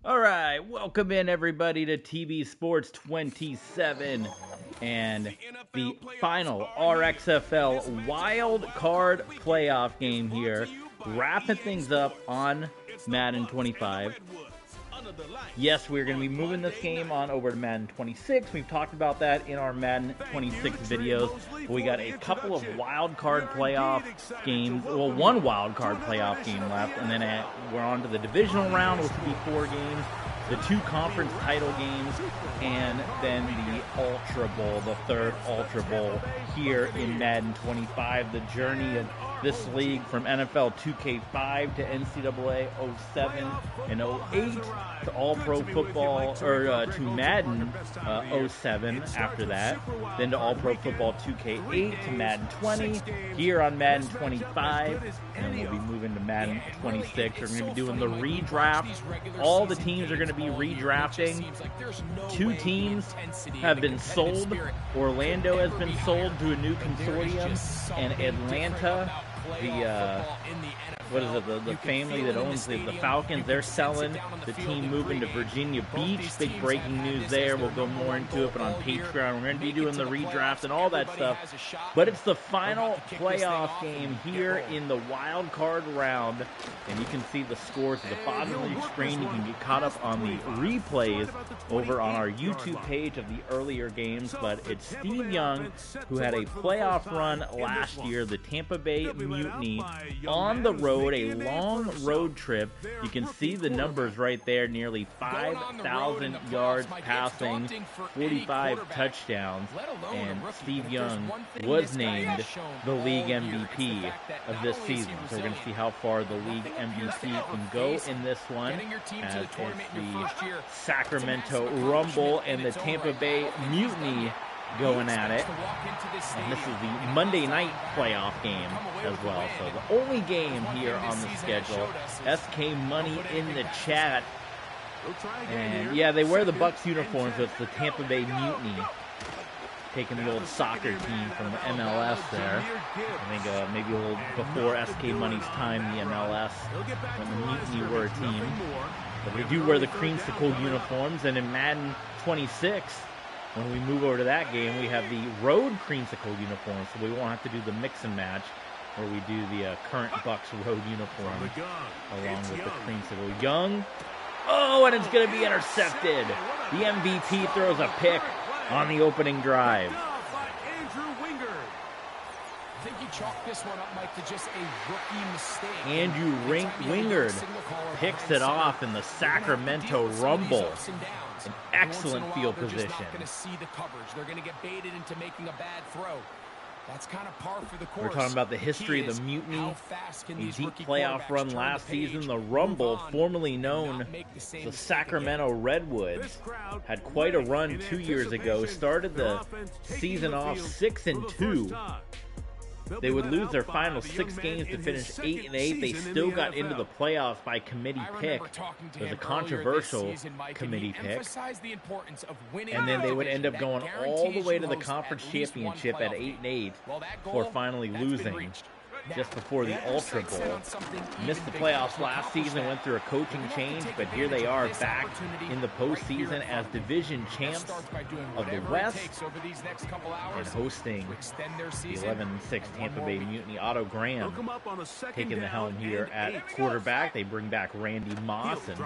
All right, welcome in everybody to TV Sports 27 and the final RXFL Wild Card Playoff game here, wrapping things up on Madden 25. Yes, we're going to be moving this game on over to Madden 26. We've talked about that in our Madden 26 videos. But we got a couple of wild card playoff games. Well, one wild card playoff game left, and then we're on to the divisional round, which will be 4 games. The 2 conference title games, and then the Ultra Bowl, the third Ultra Bowl here in Madden 25. The journey of this league from NFL 2K5 to NCAA 07 and 08 to All-Pro Football, or to Madden 07 after that, then to All-Pro Football 2K8 to Madden 20, here on Madden 25, and we'll be moving to Madden 26. We're going to be doing the redraft. All the teams are going to be redrafting. 2 teams have been sold. Orlando has been sold to a new consortium, and Atlanta, the family that owns the Falcons, they're selling. The team moving to Virginia Beach. Big breaking news there. We'll go more into it, but on Patreon, we're going to be doing the redraft and all that stuff. But it's the final playoff game here in the wild card round, and you can see the scores at the bottom of your screen. You can get caught up on the replays over on our YouTube page of the earlier games. But it's Steve Young, who had a playoff run last year, the Tampa Bay Mutiny, on the road, a long road trip. You can see the numbers right there, nearly 5,000 yards passing, 45 touchdowns, and Steve Young was named the league MVP of this season. So we're going to see how far the league MVP can go in this one, as it's the Sacramento Rumble and the Tampa Bay Mutiny going at it. And this is the Monday night playoff game as well. So the only game here on the schedule. SK Money in the chat. And yeah, they wear the Bucks uniforms, so it's the Tampa Bay Mutiny. Taking the old soccer team from the MLS there. I think maybe a little before SK Money's time, the MLS, when the Mutiny were a team. But they do wear the creamsicle uniforms, and in Madden 26, when we move over to that game, we have the road creamsicle uniform, so we won't have to do the mix and match where we do the current Bucks road uniform along with the creamsicle. Young, oh, and it's going to be intercepted. The MVP throws a pick on the opening drive. I think you chalk this one up, Mike, to just a rookie mistake. Andrew Wingard picks it off in the Sacramento Rumble. An excellent field position. Not going to see the coverage. They're going to get baited into making a bad throw. That's kind of par for the course. We're talking about the history of the Mutiny, a deep playoff run last season. The Rumble, formerly known as the Sacramento Redwoods, had quite a run 2 years ago. Started the season off 6-2. They would lose their final 6 games to finish 8-8. They still got into the playoffs by committee pick. It was a controversial committee pick. And then they would end up going all the way to the conference championship at 8-8 before finally losing just before the Ultra Bowl. Missed the playoffs last season, went through a coaching change, but here they are back in the postseason as division champs of the West and hosting the 11-6 Tampa Bay Mutiny. Otto Graham taking the helm here at quarterback. They bring back Randy Moss, and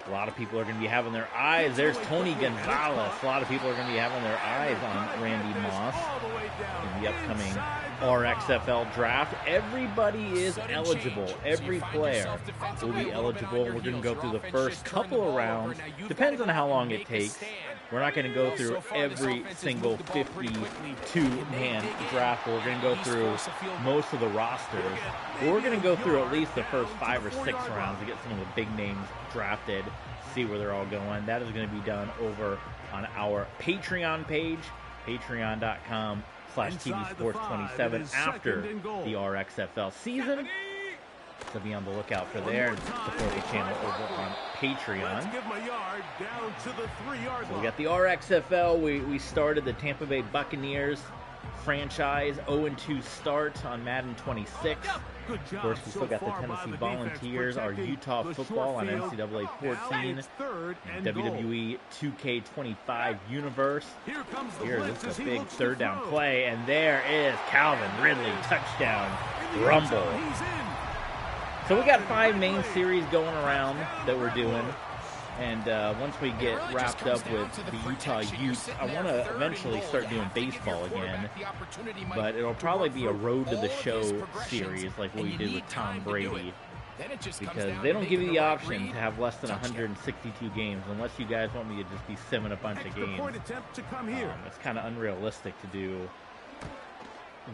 a lot of people are going to be having their eyes. There's Tony Gonzalez. A lot of people are going to be having their eyes on Randy Moss in the upcoming RXFL draft. Everybody is eligible. Every player will be eligible. We're going to go through the first couple of rounds. Depends on how long it takes. We're not going to go through every single 52-man draft. We're going to go through most of the rosters. But we're going to go through at least the first 5 or 6 rounds to get some of the big names drafted, see where they're all going. That is going to be done over on our Patreon page, patreon.com/TVSports27 after the RXFL season. So be on the lookout for there and support the channel over on Patreon. So we got the RXFL. We started the Tampa Bay Buccaneers franchise 0-2 start on Madden 26. Of course, we still got the Tennessee Volunteers, our Utah football on NCAA 14, and WWE 2K25 Universe. Here, this is a big third down play, and there is Calvin Ridley, touchdown, rumble. So we got 5 main series going around that we're doing. And once we get wrapped up with the Utah Utes, I want to eventually start doing baseball again. But it'll probably be a Road to the Show series like what we did with Tom Brady. Because they don't give you the option to have less than 162 games unless you guys want me to just be simming a bunch of games. It's kind of unrealistic to do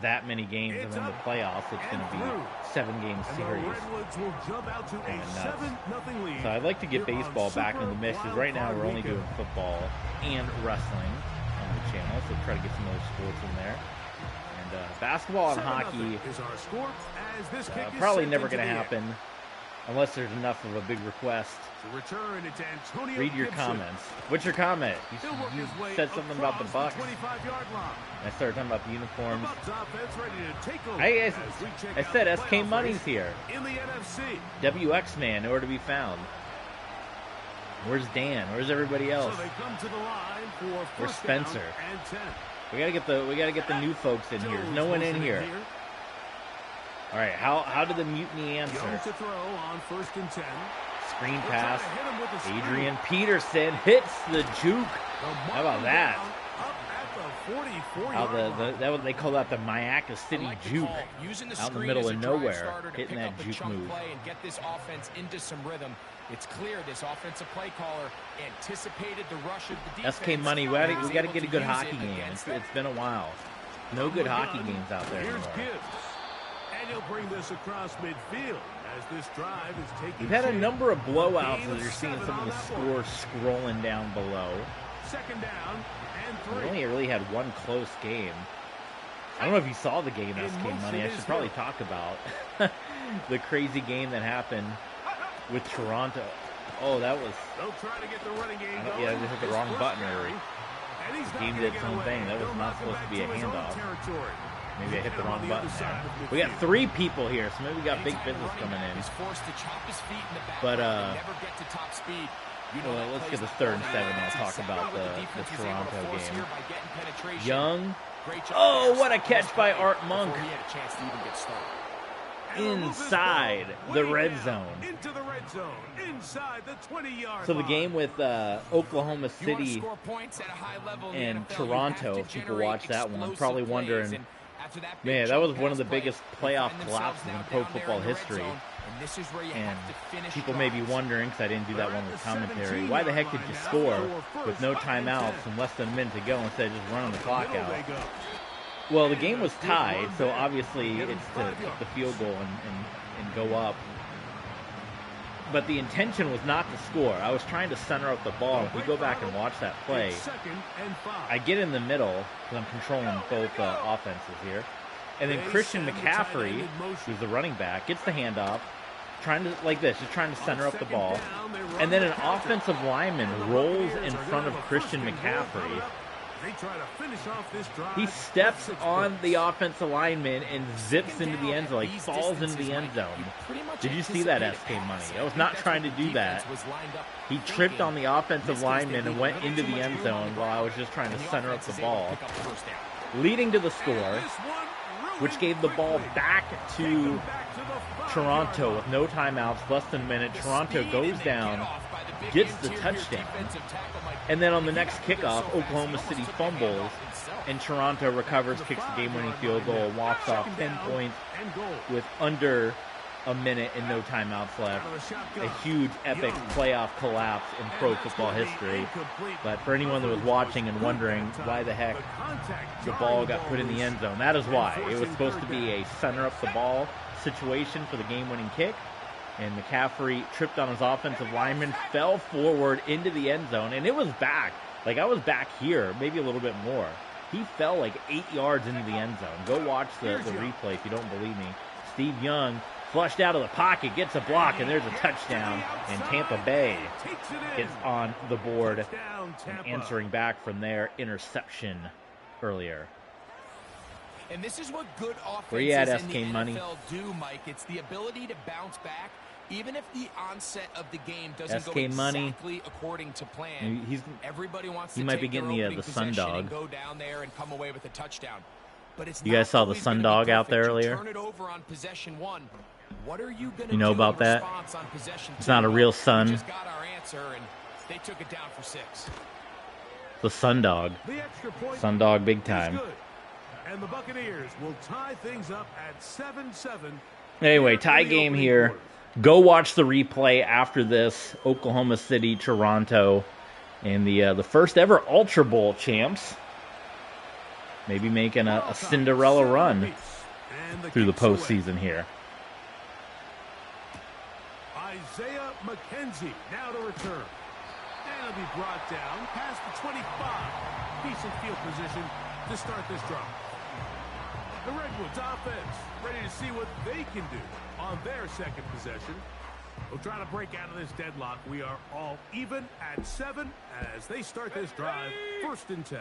that many games, and then the playoffs, it's going to be 7-game series. So I'd like to get baseball back in the mix, because right now we're only doing football and wrestling on the channel, so try to get some other sports in there. And basketball and hockey, probably never going to happen unless there's enough of a big request. Read your comments. What's your comment? You said something about the Bucks. I started talking about the uniforms. I said SK Money's here. WX Man, nowhere to be found. Where's Dan? Where's everybody else? Where's Spencer? We gotta get the new folks in here. There's no one in here. All right, how did the mutiny answer? Screen pass. Adrian Peterson hits the juke. How about that? They call that the Mayaca City juke. Out in the middle of nowhere, hitting that juke move. And get this offense into some rhythm. It's clear this offensive play caller anticipated the rush of the defense. SK Money, we got to get a good hockey game. It's been a while. No good hockey games out there anymore. And he'll bring this across midfield as this drive is taking. We've had a number of blowouts as you're seeing some of the scores scrolling down below. Second down and 3. We only really had one close game. I don't know if you saw the game, SK Money. I should probably talk about the crazy game that happened with Toronto. Oh, that was. They'll try to get the running game. I just hit the wrong button early. The game did its own thing. That was not supposed to be a handoff. Maybe I hit the wrong button there. We got 3 people here, so maybe we got big business coming in. But well, let's get this 3rd and 7 and I'll talk about the Toronto game. Young. Oh, what a catch by Art Monk. Inside the red zone. So the game with Oklahoma City and Toronto, if people watch that one, probably wondering, man, that was one of the biggest playoff collapses in pro football history. And people may be wondering, because I didn't do that one with commentary, why the heck did you score with no timeouts and less than a minute to go instead of just running the clock out? Well, the game was tied, so obviously it's to kick the field goal and go up. But the intention was not to score. I was trying to center up the ball. If we go back and watch that play, I get in the middle, because I'm controlling both offenses here. And then Christian McCaffrey, who's the running back, gets the handoff, trying to, like this, just trying to center up the ball. And then an offensive lineman rolls in front of Christian McCaffrey. He steps on the offensive lineman and zips into the end zone, like falls into the end zone. Did you see that, SK Money? I was not trying to do that. He tripped on the offensive lineman and went into the end zone while I was just trying to center up the ball, leading to the score, which gave the ball back to Toronto with no timeouts, less than a minute. Toronto goes down, gets the touchdown, and then on the next kickoff, Oklahoma City fumbles, and Toronto recovers, kicks the game-winning field goal, walks off 10 points with under a minute and no timeouts left. A huge, epic playoff collapse in pro football history. But for anyone that was watching and wondering why the heck the ball got put in the end zone, that is why. It was supposed to be a center up the ball situation for the game-winning kick. And McCaffrey tripped on his offensive lineman, fell forward into the end zone, and it was back. Like, I was back here, maybe a little bit more. He fell like 8 yards into the end zone. Go watch the replay if you don't believe me. Steve Young flushed out of the pocket, gets a block, and there's a touchdown. And Tampa Bay gets on the board, and answering back from their interception earlier. And this is what good Where you at, offenses SK in the Money? NFL do, Mike. It's the ability to bounce back, even if the onset of the game doesn't SK go Money. exactly according to plan. Everybody wants to might be take their getting the opening sun possession dog. and go down there and come away with a touchdown. But it's You guys not saw the always sun gonna be dog out there perfect. You earlier? turn it over on possession one. What are you gonna You know do about in that? response on possession It's two? not a real We sun. just got our answer, and they took it down for 6. The sun dog. The extra point Sun dog big is time. good. And the Buccaneers will tie things up at 7-7. Anyway, here tie in the game opening here. quarter. Go watch the replay after this. Oklahoma City, Toronto, and the first ever Ultra Bowl champs. Maybe making a Cinderella run through the postseason here. Isaiah McKenzie now to return. And it'll be brought down past the 25. Decent field position to start this drive. The Redwoods offense ready to see what they can do on their second possession. We'll try to break out of this deadlock. We are all even at 7 as they start this drive. 1st and 10.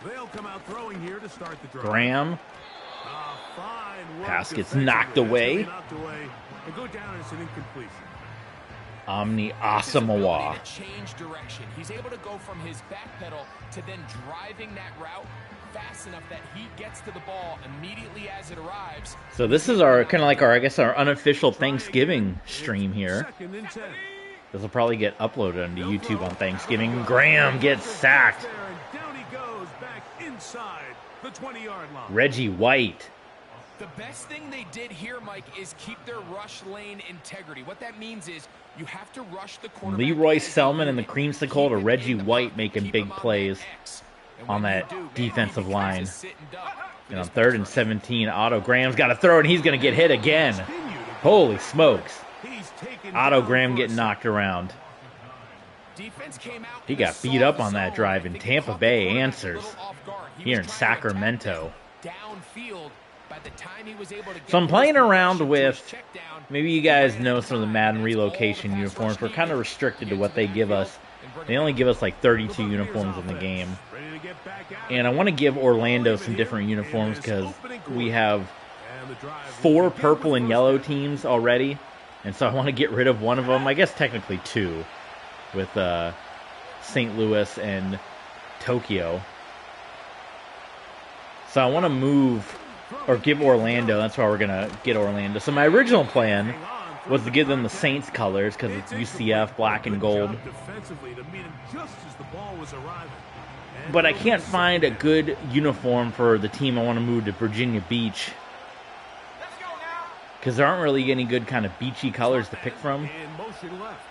They'll come out throwing here to start the drive. Graham. Fine work Pass gets defensively. knocked That's gonna away. be knocked away and go down as an incompletion. Omni His ability Asamoah. to change direction. He's able to go from his back pedal to then driving that route fast enough that he gets to the ball immediately as it arrives. So this is our kind of like our, I guess, our unofficial Thanksgiving stream here. 2nd and 10. This will probably get uploaded onto YouTube on Thanksgiving. Graham gets sacked. There, and down he goes back inside the 20-yard line. Reggie White. The best thing they did here, Mike, is keep their rush lane integrity. What that means is you have to rush the quarterback. Leroy as Selman you and the move it. creamsicle to Keep Reggie him in the White pocket. making Keep big him on plays that X. And on when that you do, man, defensive he line. becomes a sitting duck for And on this 3rd pass and rush. 17, Otto Graham's got to throw, and he's going to get hit again. Holy smokes. He's taken Otto down Graham for a getting sack. knocked around. Defense came out He in got a beat up soft on that zone. drive, I and think he Tampa caught the Bay quarterback a answers little off guard. He here was in trying to attack Sacramento. them downfield. By the time he was able to get So I'm to playing his around progression to with, his check down, maybe you guys know some of the Madden relocation uniforms. We're kind of restricted to what they give us. They only give us like 32 uniforms in the game. Ready to get back out. And I want to give Orlando some different uniforms because we have And the drive will 4 begin purple with and first yellow down. teams already. And so I want to get rid of one of them. I guess technically 2 with St. Louis and Tokyo. So I want to move or give Orlando. That's why we're going to get Orlando. So my original plan was to give them the Saints colors because it's UCF, black and gold. Defensively to meet him just as the ball was arriving. And But I can't find a good uniform for the team I want to move to Virginia Beach. Because there aren't really any good kind of beachy colors to pick from. in motion left.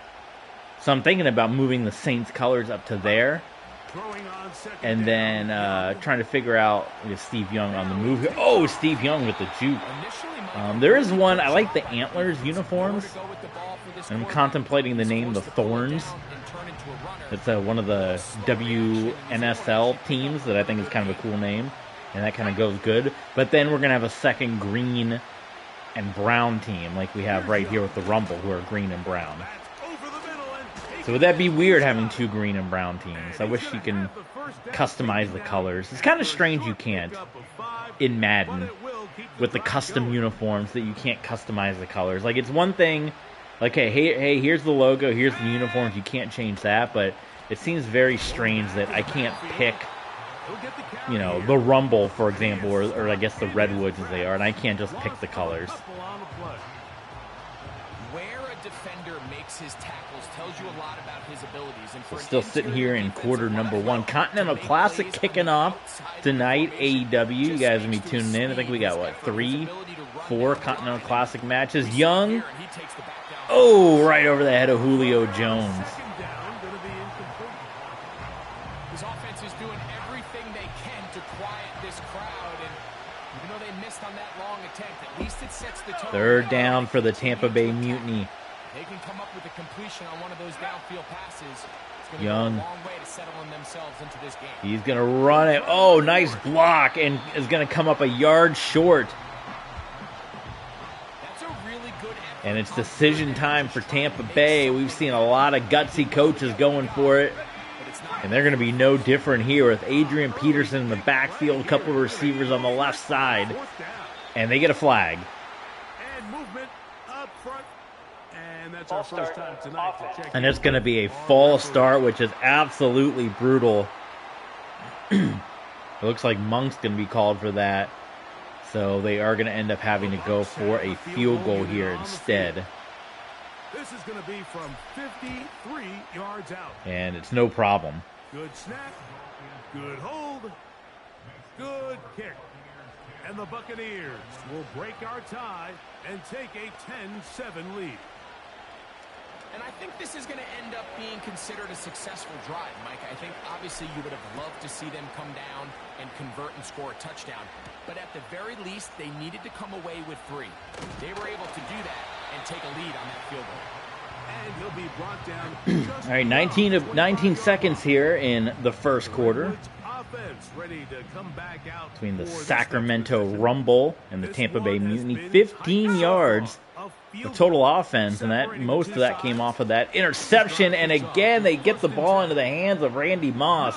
So I'm thinking about moving the Saints colors up to there. Throwing on second And down. then trying to figure out Steve Young on the move here. Oh, Steve Young with the juke. initially, Mike, There is one. I like the Antlers nowhere uniforms. to go with the ball for this And I'm quarterback. contemplating the He's name, the forced to pull it Thorns. down and turn into a runner. It's one of the WNSL teams that I think is kind of a cool name. And that kind of goes good. But then we're going to have a second green and brown team like we have right here with the Rumble, who are green and brown. That's over the middle and taken So would that be weird having 2 green and brown teams? I wish you can customize the colors. It's kind of strange you can't in Madden with the custom uniforms that you can't customize the colors. Like, it's one thing, like, hey, here's the logo, here's the uniforms, you can't change that, but it seems very strange that I can't pick, you know, the Rumble, for example, or I guess the Redwoods as they are, and I can't just pick the colors. Where a defender makes his tackles tells you a lot about his abilities. And for an Still sitting interior here in defensive quarter number lineman 1. Continental to make Classic plays on kicking the off outside tonight. formation AEW. You just guys will be speaks to his tuning in. I think we got, speed, what, his 3, ability to run 4 down Continental line. Classic matches. We see Young. here, and he takes the back down. Oh, right over the head of Julio Jones. Second down, going to be incomplete. His offense is doing everything they can to quiet this crowd, and even though they missed on that long attempt, at least it sets the tone. 3rd down for the Tampa Bay Mutiny. They can come up with a completion on one of those downfield passes. It's going to Young. go a long way to settling themselves into this game. He's going to run it. Oh, nice block. And is going to come up a yard short. That's a really good effort. And it's decision time for Tampa Bay. We've seen a lot of gutsy coaches going for it. And they're going to be no different here with Adrian Peterson in the backfield, a couple of receivers on the left side, and they get a flag. And movement up front. And that's our first time tonight to check. And it's going to be a false start, which is absolutely brutal. It looks like Monk's going to be called for that. So they are going to end up having to go for a field goal here instead. This is going to be from 53 yards out. And it's no problem. Good snap, good hold, good kick. And the Buccaneers will break our tie and take a 10-7 lead. And I think this is going to end up being considered a successful drive, Mike. I think obviously you would have loved to see them come down and convert and score a touchdown. But at the very least, they needed to come away with 3. They were able to do that and take a lead on that field goal. And he'll be brought down. All right, 19 seconds here in the first quarter between the Sacramento Rumble and the Tampa Bay Mutiny. 15 yards, the total offense, and that most of that came off of that interception. And again, they get the ball into the hands of Randy Moss.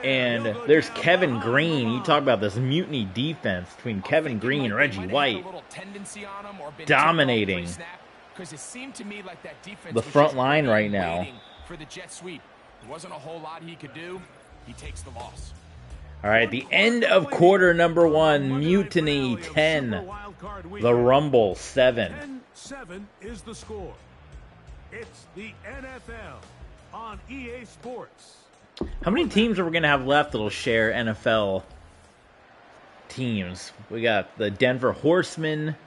And there's Kevin Green. You talk about this Mutiny defense between Kevin Green and Reggie White. Dominating the front line right now. For the jet sweep. There wasn't a whole lot he could do. He takes the loss. All right, the end of quarter number 1. Mutiny 10. The Rumble 7. 10-7 is the score. It's the NFL on EA Sports. How many teams are we going to have left that'll share NFL teams? We got the Denver Horsemen,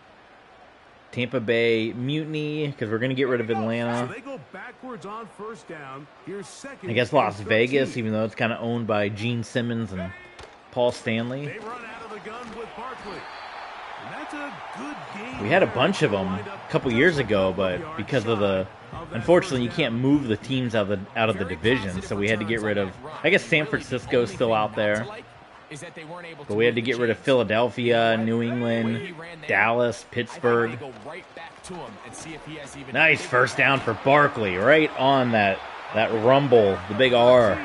Tampa Bay Mutiny, because we're going to get rid of Atlanta. So they go backwards on first down. Here's second. I guess Las Vegas, even though it's kind of owned by Gene Simmons and Paul Stanley. They run out of the gun with Barkley. And that's a good game. We had a bunch of them a couple years ago, but because of the... Unfortunately, you can't move the teams out of the division, so we had to get rid of... I guess San Francisco's still out there. But we had to get rid of Philadelphia, New England, Dallas, Pittsburgh. Nice first down for Barkley, right on that Rumble, the big R,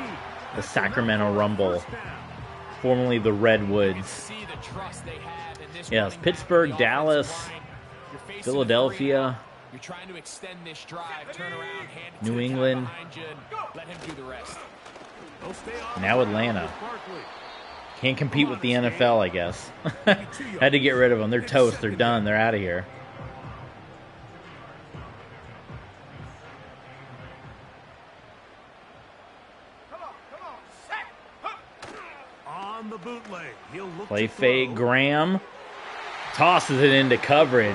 the Sacramento Rumble, formerly the Redwoods. Yes, Pittsburgh, Dallas, Philadelphia, you're trying to extend this drive, turn around, hand it New to the England, guy behind you, let him do the rest. now Atlanta. Can't compete with the NFL, I guess. Had to get rid of them. They're toast. They're done. They're out of here. On the bootleg, he'll look Play to fake. throw. Graham tosses it into coverage.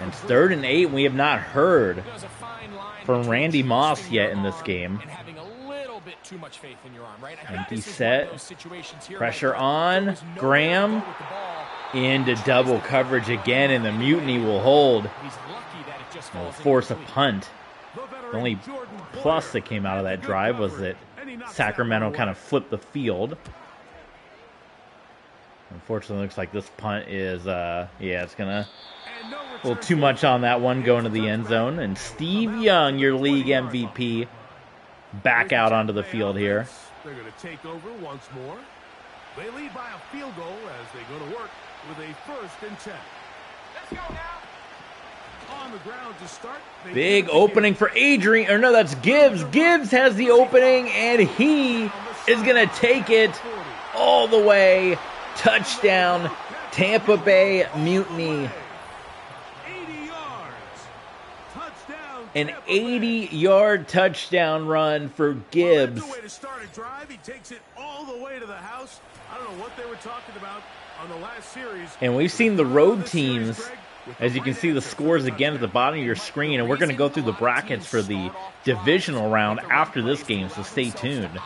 And it's 3rd and 8. We have not heard from Randy Moss yet in this game. Empty set. Pressure on. Graham into double coverage again, and the Mutiny will hold. Will force a punt. The only plus that came out of that drive was that Sacramento kind of flipped the field. Unfortunately, it looks like this punt is, it's going to... A little too much on that one going to the end zone. And Steve Young, your league MVP, back out onto the field here. They're going to take over once more. They lead by a field goal as they go to work with a 1st and 10. Let's go now. On the ground to start. Big opening for Adrian. Or no, that's Gibbs. Gibbs has the opening, and he is going to take it all the way. Touchdown, Tampa Bay Mutiny. An 80-yard touchdown run for Gibbs. Well, way to start a drive. He takes it all the way to the house. I don't know what they were talking about on the last series. And we've seen the road teams, as you can see the scores again at the bottom of your screen, and we're going to go through the brackets for the divisional round after this game, so stay tuned.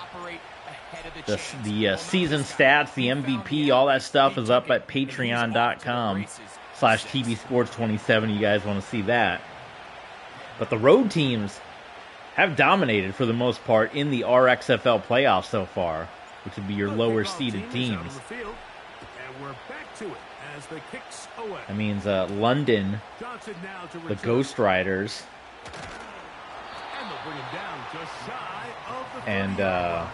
The season stats, the MVP, all that stuff is up at patreon.com/TBSports27. You guys want to see that. But the road teams have dominated for the most part in the RXFL playoffs so far, which would be your lower seeded teams. That means London, the Ghost Riders, And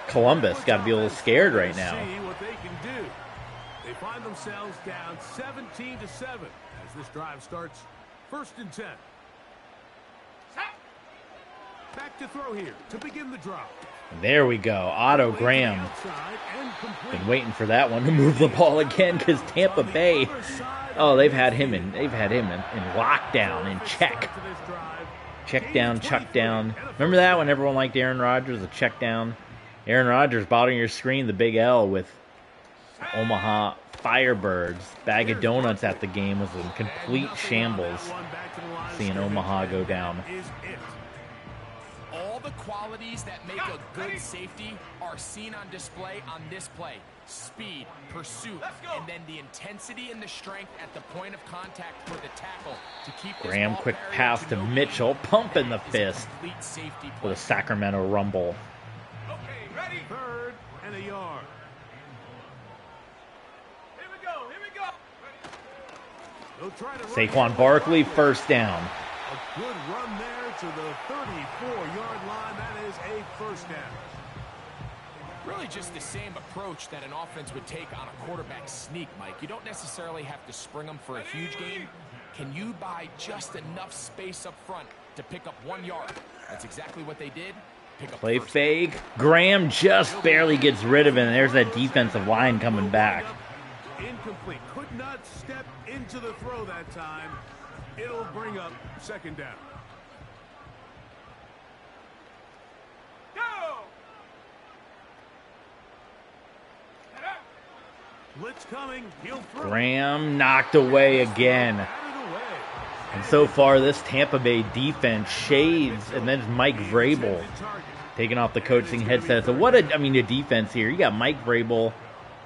Columbus got to be a little scared right now. They find themselves down 17-7 as this drive starts 1st and 10. Back to throw here to begin the drive. There we go. Otto Graham. Been waiting for that one to move the ball again because Tampa Bay, oh, they've had him in lockdown, in check. Check down, chuck down. Remember that when everyone liked Aaron Rodgers, a check down? Aaron Rodgers, bottom of your screen, the big L with Omaha Firebirds. Bag of donuts at the game was in complete shambles. Seeing Omaha go down. All the qualities that make a good safety are seen on display on this play. Speed, pursuit, and then the intensity and the strength at the point of contact for the tackle to keep Graham, quick pass to Mitchell, pumping the fist for the Sacramento Rumble. Okay, ready? 3rd and a yard. Here we go. Saquon Barkley, 1st down. A good run there to the 34-yard line. That is a 1st down. Really just the same approach that an offense would take on a quarterback sneak, Mike. You don't necessarily have to spring them for a huge gain. Can you buy just enough space up front to pick up 1 yard? That's exactly what they did. Play fake. Graham just barely gets rid of it, and there's that defensive line coming back. Incomplete. Could not step into the throw that time. It'll bring up 2nd down. Go! Blitz coming. He'll throw. Graham knocked away again. And so far, this Tampa Bay defense shades, and then Mike Vrabel taking off the coaching headset. So what a defense here. You got Mike Vrabel,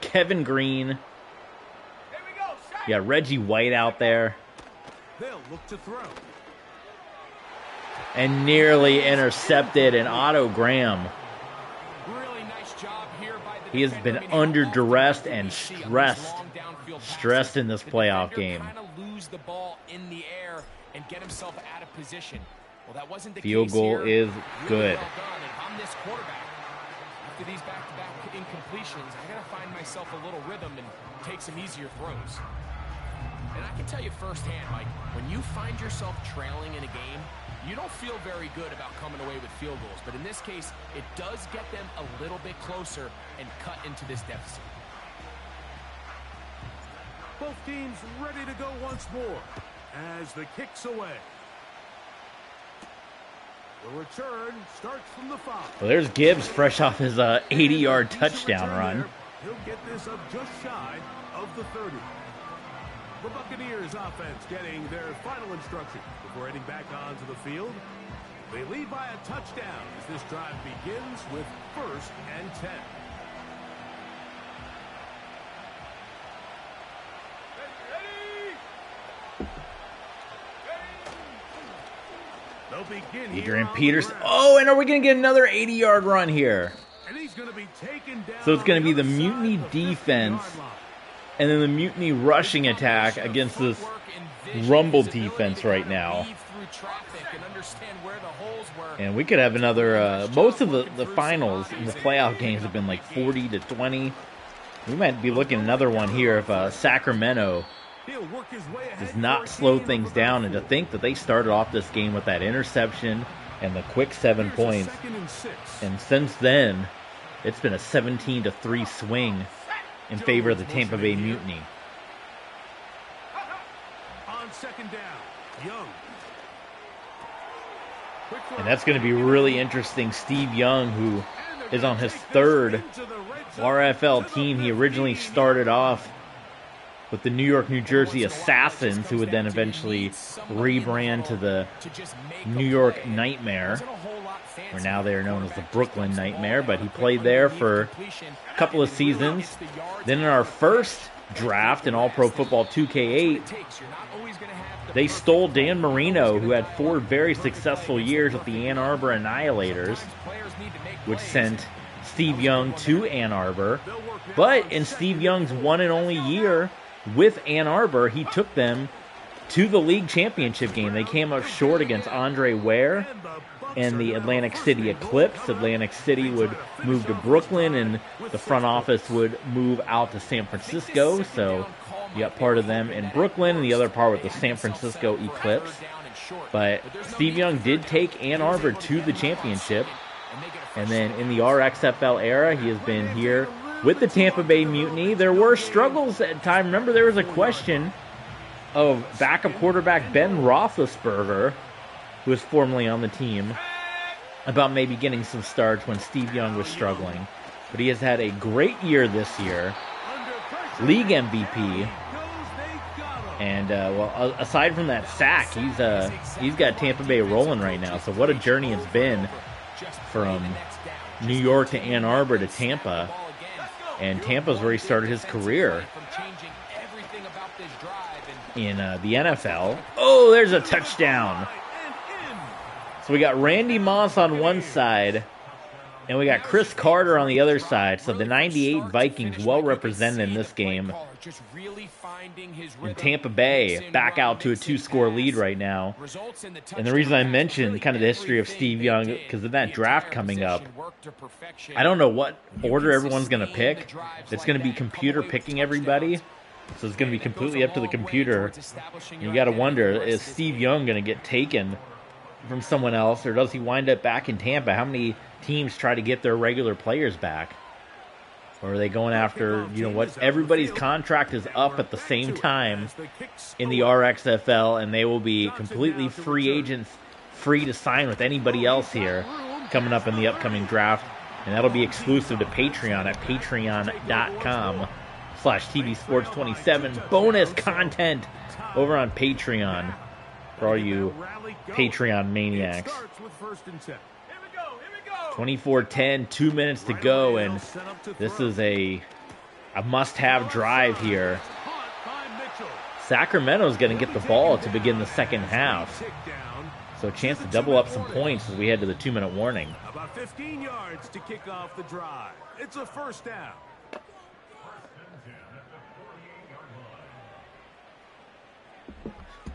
Kevin Green. You got Reggie White out there. They'll look to throw. And nearly intercepted, and Otto Graham. Really nice job here by the he has been under duress and stressed in this playoff game. Lose the ball in the air and get himself out of position. Well, that wasn't the field goal is good. Well done. And I'm this quarterback. After these back-to-back incompletions, I got to find myself a little rhythm and take some easier throws. And I can tell you firsthand, Mike, when you find yourself trailing in a game, you don't feel very good about coming away with field goals. But in this case, it does get them a little bit closer and cut into this deficit. Both teams ready to go once more as the kick's away. The return starts from the 5. Well, there's Gibbs fresh off his 80-yard touchdown run. He'll get this up just shy of the 30. The Buccaneers offense getting their final instruction before heading back onto the field. They lead by a touchdown as this drive begins with 1st and 10. Adrian Peterson. Oh, and are we going to get another 80-yard run here? And he's going to be taken down. So it's going to be the mutiny defense and then the mutiny rushing attack against this Rumble defense right now. And we could have another, most of the finals in the playoff games have been like 40-20. We might be looking at another one here if Sacramento does not slow things down. And to think that they started off this game with that interception and the quick 7 points. And since then, it's been a 17-3 swing in favor of the Tampa Bay Mutiny. On 2nd down, Young. And that's going to be really interesting. Steve Young, who is on his 3rd RFL team. He originally started off with the New York, New Jersey Assassins, who would then eventually rebrand to the New York Nightmare, or now they are known as the Brooklyn Nightmare. But he played there for a couple of seasons. Then in our first draft in All Pro Football 2K8, they stole Dan Marino, who had 4 very successful years with the Ann Arbor Annihilators, which sent Steve Young to Ann Arbor. But in Steve Young's one and only year with Ann Arbor, he took them to the league championship game. They came up short against Andre Ware and the Atlantic City Eclipse. Atlantic City would move to Brooklyn, and the front office would move out to San Francisco. So you got part of them in Brooklyn and the other part with the San Francisco Eclipse. But Steve Young did take Ann Arbor to the championship. And then in the RXFL era, he has been here with the Tampa Bay Mutiny. There were struggles at time. Remember, there was a question of backup quarterback Ben Roethlisberger, who was formerly on the team, about maybe getting some starts when Steve Young was struggling. But he has had a great year this year. League MVP. And, well, aside from that sack, he's got Tampa Bay rolling right now. So what a journey it's been from New York to Ann Arbor to Tampa. And Tampa's where he started his career in the NFL. Oh, there's a touchdown. So we got Randy Moss on one side, and we got Chris Carter on the other side. So the 98 Vikings well represented in this game. And Tampa Bay back out to a 2-score lead right now. And the reason I mentioned kind of the history of Steve Young, because of that draft coming up, I don't know what order everyone's going to pick. It's going to be computer picking everybody. So it's going to be completely up to the computer. And you got to wonder, is Steve Young going to get taken from someone else, or does he wind up back in Tampa? How many teams try to get their regular players back? Or are they going after, you know what, everybody's contract is up at the same time in the RXFL, and they will be completely free agents, free to sign with anybody else here coming up in the upcoming draft. And that'll be exclusive to Patreon at patreon.com/TVSports27. Bonus content over on Patreon for all you Patreon maniacs. 24-10, 2 minutes to go, and this is a must-have drive here. Sacramento's going to get the ball to begin the second half. So a chance to double up some points as we head to the 2-minute warning. About 15 yards to kick off the drive. It's a first down.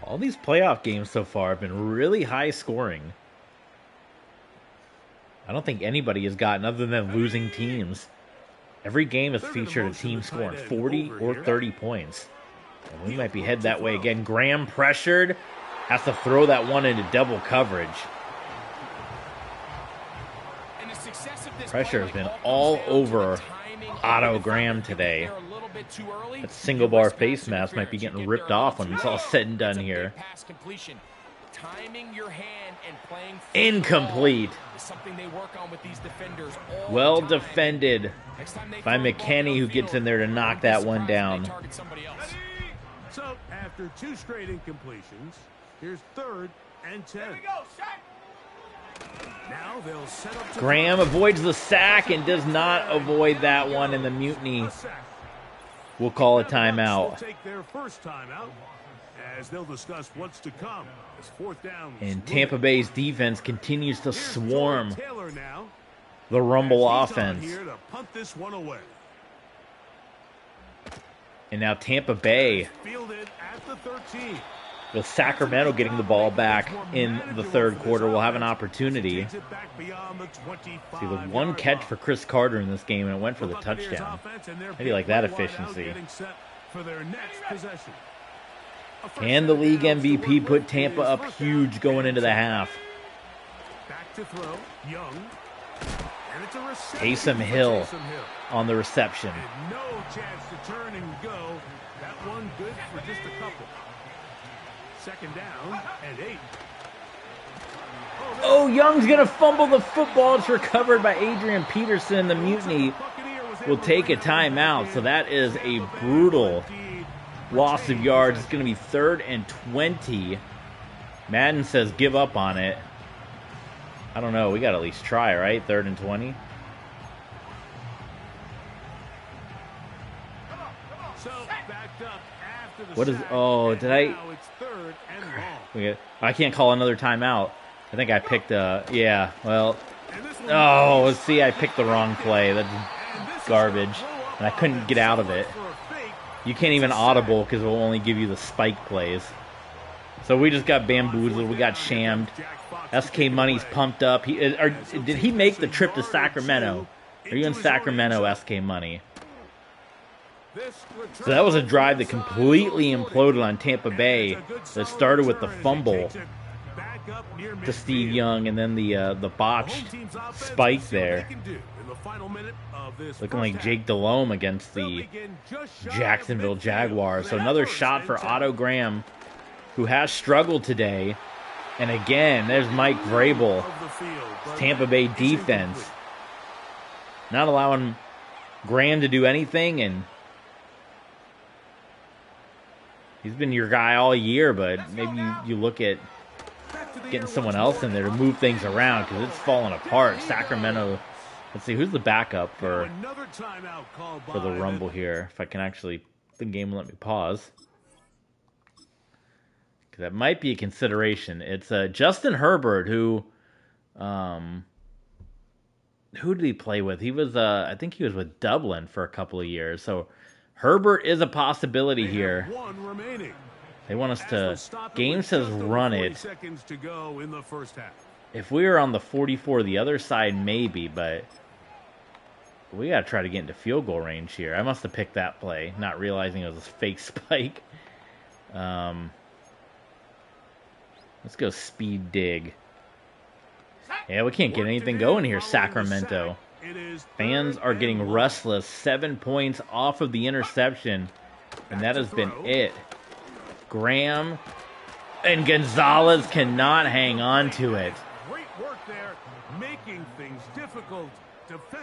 All these playoff games so far have been really high scoring. I don't think anybody has gotten, other than losing teams. Every game has featured a team scoring 40 or 30 points. And we might be headed that way again. Graham pressured. Has to throw that one into double coverage. Pressure has been all over Otto Graham today. That single bar face mask might be getting ripped off when it's all said and done here. Incomplete. Well defended by McKinney, who gets in there to knock that one down. So after 2 straight incompletions, here's 3rd and 10. Now they'll set up. Graham avoids the sack and does not avoid that one, and the Mutiny will call a timeout. Take their first timeout as they'll discuss what's to come. It's 4th down. And Tampa Bay's defense continues to swarm the Rumble offense. Here to punt this one away. And now Tampa Bay, Fielded at the 13. with Sacramento getting the ball back in the 3rd quarter, will have an opportunity. See, the one catch for Chris Carter in this game, and it went for the touchdown. How do you like that efficiency? And the league MVP put Tampa up huge going into the half. Back to throw, Young. And it's a reception. Taysom Hill on the reception. And no chance to turn and go. That one good for just a couple. 2nd down and 8. Oh, Young's going to fumble the football. It's recovered by Adrian Peterson. The Mutiny will take a timeout. So that is a brutal loss of yards. It's going to be 3rd and 20. Madden says give up on it. I don't know. We got to at least try, right? 3rd and 20. What is... Oh, did I... I can't call another timeout. I think I picked a... Yeah, well... Oh, see, I picked the wrong play. That's garbage. And I couldn't get out of it. You can't even audible because it will only give you the spike plays. So we just got bamboozled. We got shammed. SK Money's pumped up. Did he make the trip to Sacramento? Are you in Sacramento, SK Money? So that was a drive that completely imploded on Tampa Bay. That started with the fumble to Steve Young, and then the botched spike there. Looking like Jake Delhomme against the Jacksonville Jaguars. So another shot for Otto Graham, who has struggled today. And again, there's Mike Vrabel, Tampa Bay defense, not allowing Graham to do anything, and he's been your guy all year, but maybe you look at getting someone else in there to move things around, because it's falling apart. Sacramento, let's see, who's the backup for the Rumble here? If I can actually, the game will let me pause. Because that might be a consideration. It's Justin Herbert, who did he play with? He was, I think he was with Dublin for a couple of years. So Herbert is a possibility here. They want us to, game says run it. If we were on the 44, the other side maybe, but we got to try to get into field goal range here. I must have picked that play, not realizing it was a fake spike. Let's go speed dig. Yeah, we can't get anything going here, Sacramento. Fans are getting restless. 7 points off of the interception, and that has been it. Graham and Gonzalez cannot hang on to it.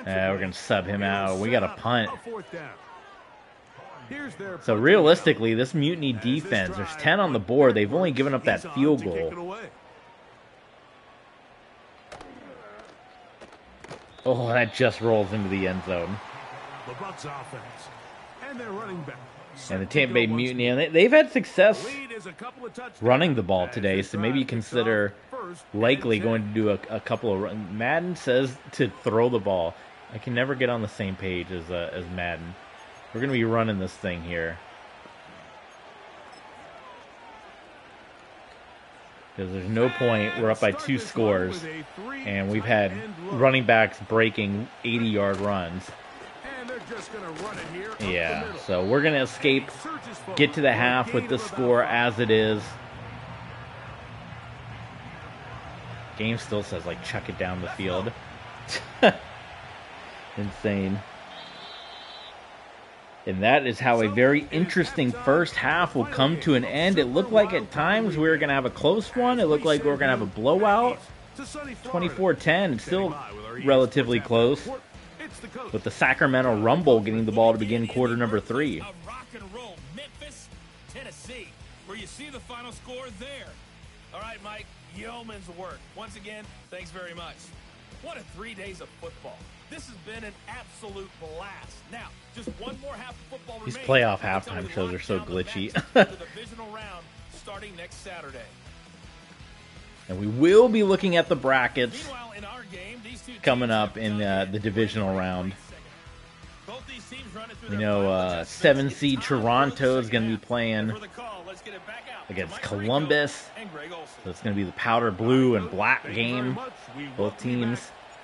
We're going to sub him out. We got a punt. So realistically, this Mutiny defense, there's 10 on the board. They've only given up that field goal. Oh, that just rolls into the end zone. And the Tampa Bay Mutiny, and they've had success running the ball today, so maybe you consider likely going to do a couple of runs. Madden says to throw the ball. I can never get on the same page as Madden. We're going to be running this thing here. Because there's no point. We're up by 2 scores. And we've had running backs breaking 80-yard runs. Yeah, so we're going to escape, get to the half with the score as it is. Game still says, like, chuck it down the field. Insane. And that is how a very interesting first half will come to an end. It looked like at times we were going to have a close one. It looked like we were going to have a blowout. 24-10. It's still relatively close. With the Sacramento Rumble getting the ball to begin quarter number 3. Rock and roll, Memphis, Tennessee, where you see the final score there. All right, Mike, yeoman's work. Once again, thanks very much. What a 3 days of football. This has been an absolute blast. Now, just one more half of football These remains. playoff halftime shows are so glitchy. The divisional round starting next Saturday. And we will be looking at the brackets Meanwhile, in our game, these two coming up in the divisional round. both these teams running through We their know final 7 seed Toronto is going to be playing For the call, let's get it back out. against Mike Columbus. and Greg Olson. So it's going to be the powder blue and black game. Both teams.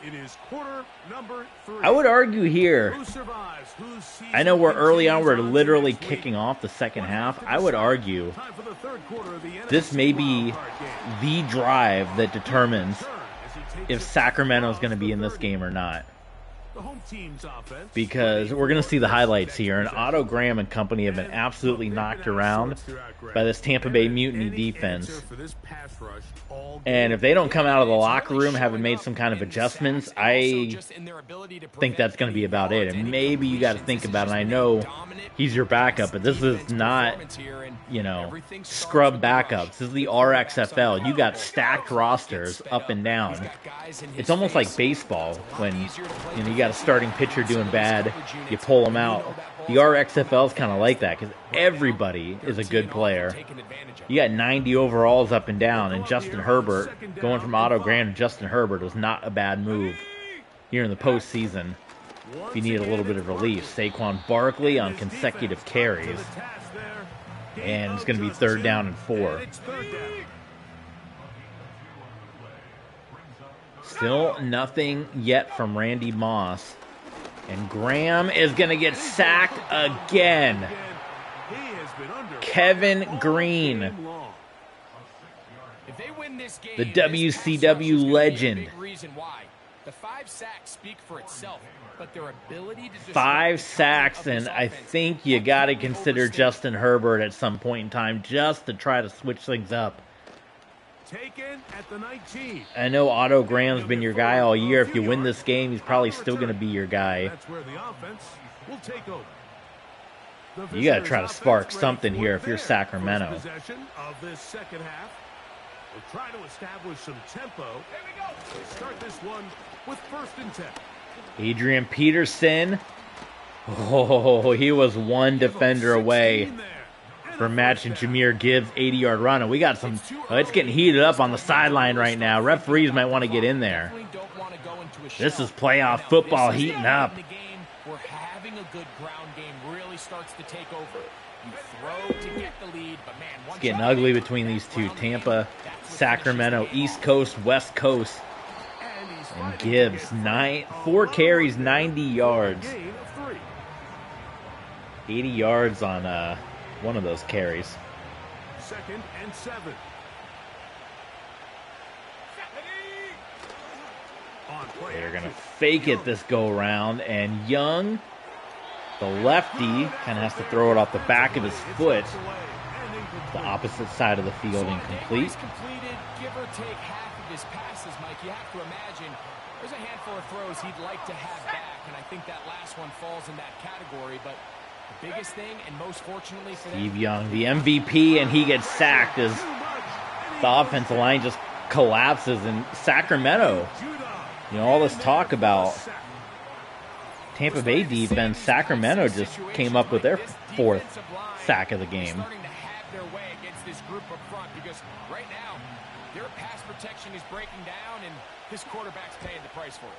It is quarter number 3. I would argue here, Who survives? Whose season I know we're early on, we're continues literally next week. kicking off the second half. I would argue Time for the third quarter of the this may be NFC game. the drive that determines Turn as he takes if it Sacramento is across going to be the in this 30. game or not. The home team's offense. Because we're going to see the highlights here, and Otto Graham and company have been absolutely knocked around by this Tampa Bay Mutiny defense. And if they don't come out of the locker room having made some kind of adjustments, I think that's going to be about it. And maybe you got to think about it. I know he's your backup, but this is not, scrub backups. This is the RXFL. You got stacked rosters up and down. It's almost like baseball when you got a starting pitcher doing bad, you pull them out. The RXFL is kind of like that because everybody is a good player. You got 90 overalls up and down, and Justin Herbert, going from Otto Graham to Justin Herbert was not a bad move here in the postseason. If you need a little bit of relief, Saquon Barkley on consecutive carries. And it's going to be 3rd down and 4. Still nothing yet from Randy Moss. And Graham is going to get sacked again. Kevin Green, the WCW legend. The 5 sacks speak for itself, but their ability to 5 sacks, and I think you got to consider Justin Herbert at some point in time just to try to switch things up. Taken at the 19. I know Otto Graham's been your guy all year. If you win this game, he's probably still going to be your guy. That's where the offense will take over. You got to try to spark something here if you're Sacramento. Possession of this second half. We'll try to establish some tempo. We'll start this one with 1st and 10. Adrian Peterson. Oh, he was one defender away from matching Jahmyr Gibbs' 80-yard run. And we got some, it's getting heated up on the sideline right now. Referees might want to get in there. This is playoff football heating up. Where having a good ground game really starts to take over. You throw to get the lead, but man, it's getting ugly between these two. Tampa, Sacramento, East Coast, West Coast. And Gibbs, 4 carries, 90 yards. 80 yards on one of those carries. 2nd and 7. They're going to fake it this go around, and Young, the lefty, kind of has to throw it off the back of his foot. The opposite side of the field, incomplete. He's completed, give or take half of his passes, Mike. You have to imagine there's a handful of throws he'd like to have back, and I think that last one falls in that category. But the biggest thing, and most fortunately for Steve Young, the MVP, and he gets sacked as the offensive line just collapses. And Sacramento, you know, all this talk about Tampa Bay defense, Sacramento just came up with their 4th sack of the game. This group up front, because right now their pass protection is breaking down and his quarterback's paying the price for it.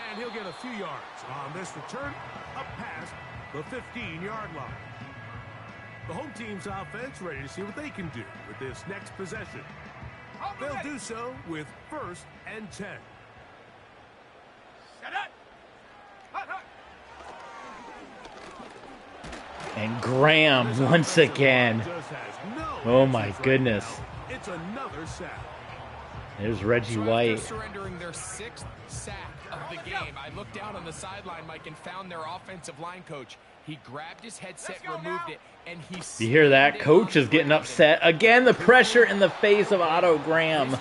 And he'll get a few yards on this return up past the 15-yard line. The home team's offense ready to see what they can do with this next possession. They'll do so with 1st and 10. And Graham once again. Oh my goodness. It's another sack. There's Reggie White. Surrendering their 6th sack of the game. I looked down on the sideline, Mike, and found their offensive line coach. He grabbed his headset, removed it, and he... You hear that? Coach is getting upset. Again, the pressure in the face of Otto Graham.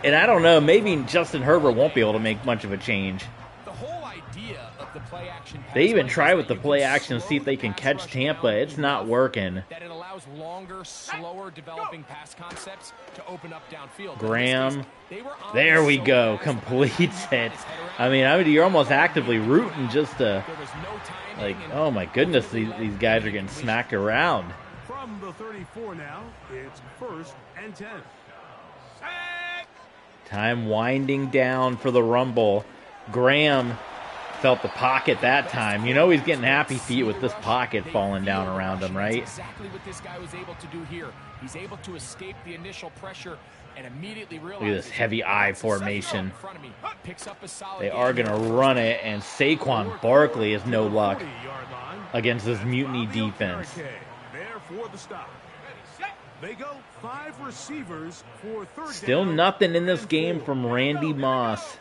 And I don't know, maybe Justin Herbert won't be able to make much of a change. The whole idea of the play action... They even try with the play action to see if they can catch Tampa. It's not working. That it allows longer, slower developing pass concepts to open up downfield. Graham, there we go, completes it. I mean, you're almost actively rooting just to, like, oh my goodness, these guys are getting smacked around. From the 34 now, it's 1st and 10. Time winding down for the rumble. Graham felt the pocket that time. You know he's getting happy feet with this pocket falling down around him, right? That's exactly what this guy was able to do here. He's able to escape the initial pressure and immediately realize... Look at this heavy I formation. They are going to run it, and Saquon Barkley has no luck against this mutiny defense. They go 5 receivers for 3rd. Still nothing in this game from Randy Moss.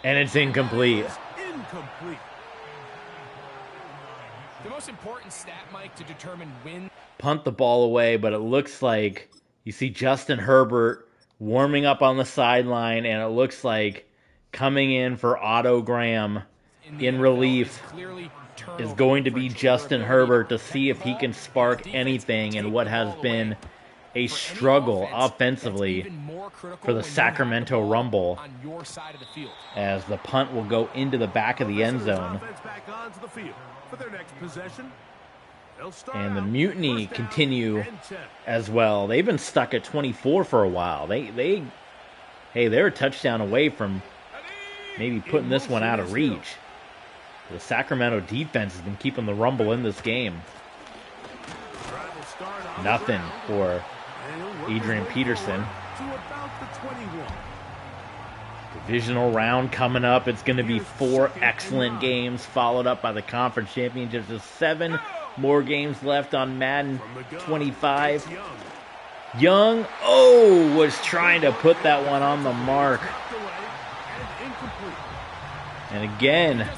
And it's incomplete. The most important stat, Mike, to determine when... Punt the ball away, but it looks like you see Justin Herbert warming up on the sideline, and it looks like coming in for Otto Graham in relief is going to be Justin Herbert to see if he can spark anything in what has been a struggle offensively for the Sacramento Rumble, as the punt will go into the back of the end zone. And the mutiny continue as well. They've been stuck at 24 for a while. They're a touchdown away from maybe putting this one out of reach. The Sacramento defense has been keeping the rumble in this game. Nothing for Adrian Peterson. Divisional round coming up. It's going to be 4 excellent games, followed up by the conference championships. There's 7 more games left on Madden 25. Young, was trying to put that one on the mark. And again,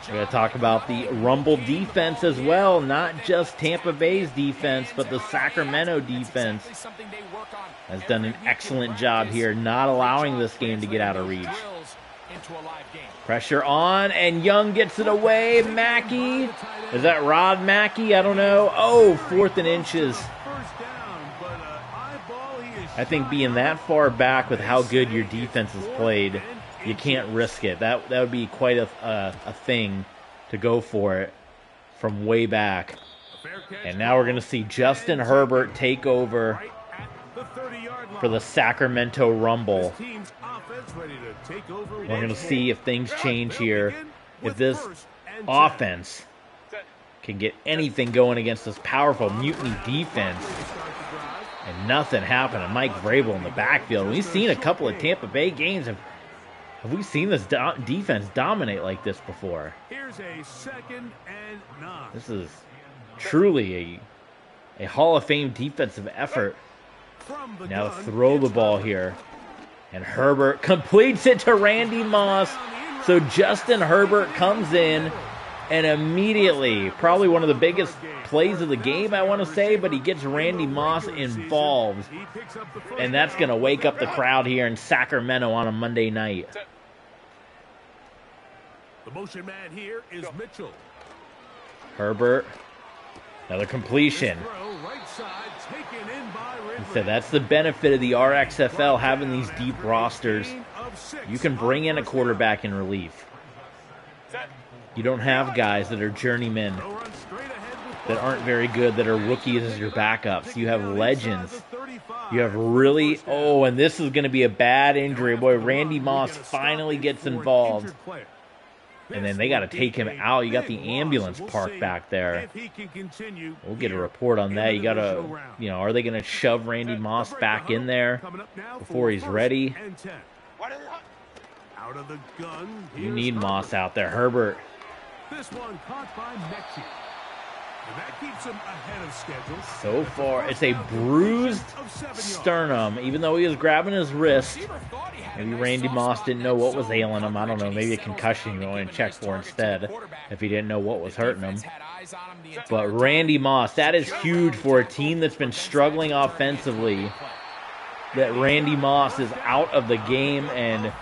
we're going to talk about the Rumble defense as well. Not just Tampa Bay's defense, but the Sacramento defense has done an excellent job here, not allowing this game to get out of reach. Pressure on, and Young gets it away. Mackey. Is that Rod Mackey? I don't know. 4th and inches. I think being that far back with how good your defense has played, you can't risk it. That would be quite a thing to go for it from way back. And now we're going to see Justin Herbert take over for the Sacramento Rumble. We're going to see if things change here. If this offense can get anything going against this powerful Mutiny defense. And nothing happened to Mike Vrabel in the backfield. We've seen a couple of Tampa Bay games. Have we seen this defense dominate like this before? Here's a 2nd and 9. This is truly a Hall of Fame defensive effort. Now throw the ball here. And Herbert completes it to Randy Moss. So Justin Herbert comes in and immediately, probably one of the biggest plays of the game, I want to say, but he gets Randy Moss involved. And that's going to wake up the crowd here in Sacramento on a Monday night. The motion man here is Mitchell. Herbert, another completion. So that's the benefit of the RXFL, having these deep rosters. You can bring in a quarterback in relief. You don't have guys that are journeymen, that aren't very good, that are rookies as your backups. You have legends. You have really... and this is going to be a bad injury. Boy, Randy Moss finally gets involved. And then they got to take him out. You got the ambulance parked back there. We'll get a report on that. You got to, are they going to shove Randy Moss back in there before he's ready? You need Moss out there. Herbert. This one caught by Mechie. And that keeps him ahead of schedule. So far, it's a bruised sternum, even though he was grabbing his wrist. Maybe Randy Moss didn't know what was ailing him. I don't know. Maybe a concussion you want to check for instead if he didn't know what was hurting him. But Randy Moss, that is huge for a team that's been struggling offensively. That Randy Moss is out of the game, and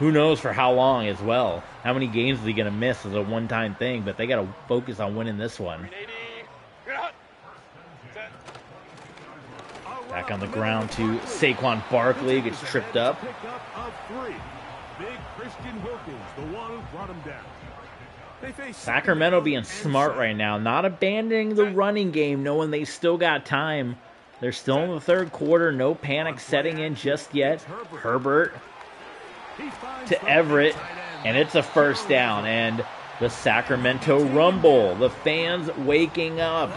who knows for how long as well. How many games is he going to miss as a one-time thing? But they got to focus on winning this one. Back on the ground to Saquon Barkley. Gets tripped up. Sacramento being smart right now. Not abandoning the running game, knowing they still got time. They're still in the third quarter. No panic setting in just yet. Herbert to Everett. And it's a first down. And the Sacramento Rumble. The fans waking up.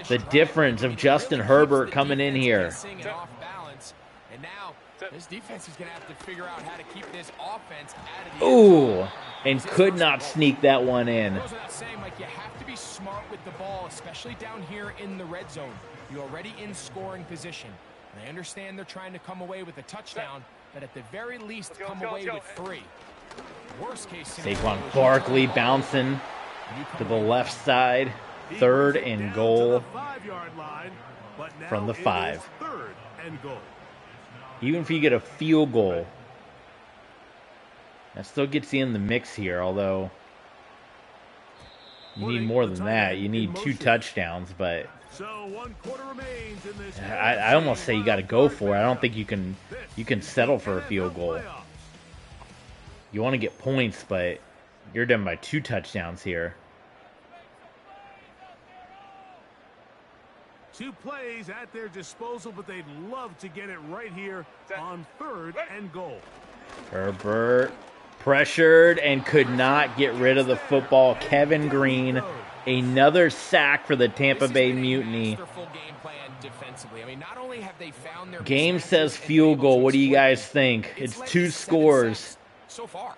The difference of Justin Herbert coming in here. And now this defense is going to have to figure out how to keep this offense out of the Ooh, and could not sneak that one in. You have to be smart with the ball, especially down here in the red zone. You're already in scoring position. And I understand they're trying to come away with a touchdown, but at the very least come away with 3. Worst case scenario, Saquon Barkley bouncing to the left side. 3rd and goal from the 5. Even if you get a field goal, that still gets you in the mix here, although you need more than that. You need 2 touchdowns, but I almost say you got to go for it. I don't think you can settle for a field goal. You want to get points, but you're done by 2 touchdowns here. 2 plays at their disposal, but they'd love to get it right here on 3rd and goal. Herbert pressured and could not get rid of the football. Kevin Green, another sack for the Tampa Bay Mutiny. Game says field goal. What do you guys think? It's 2 scores. So far.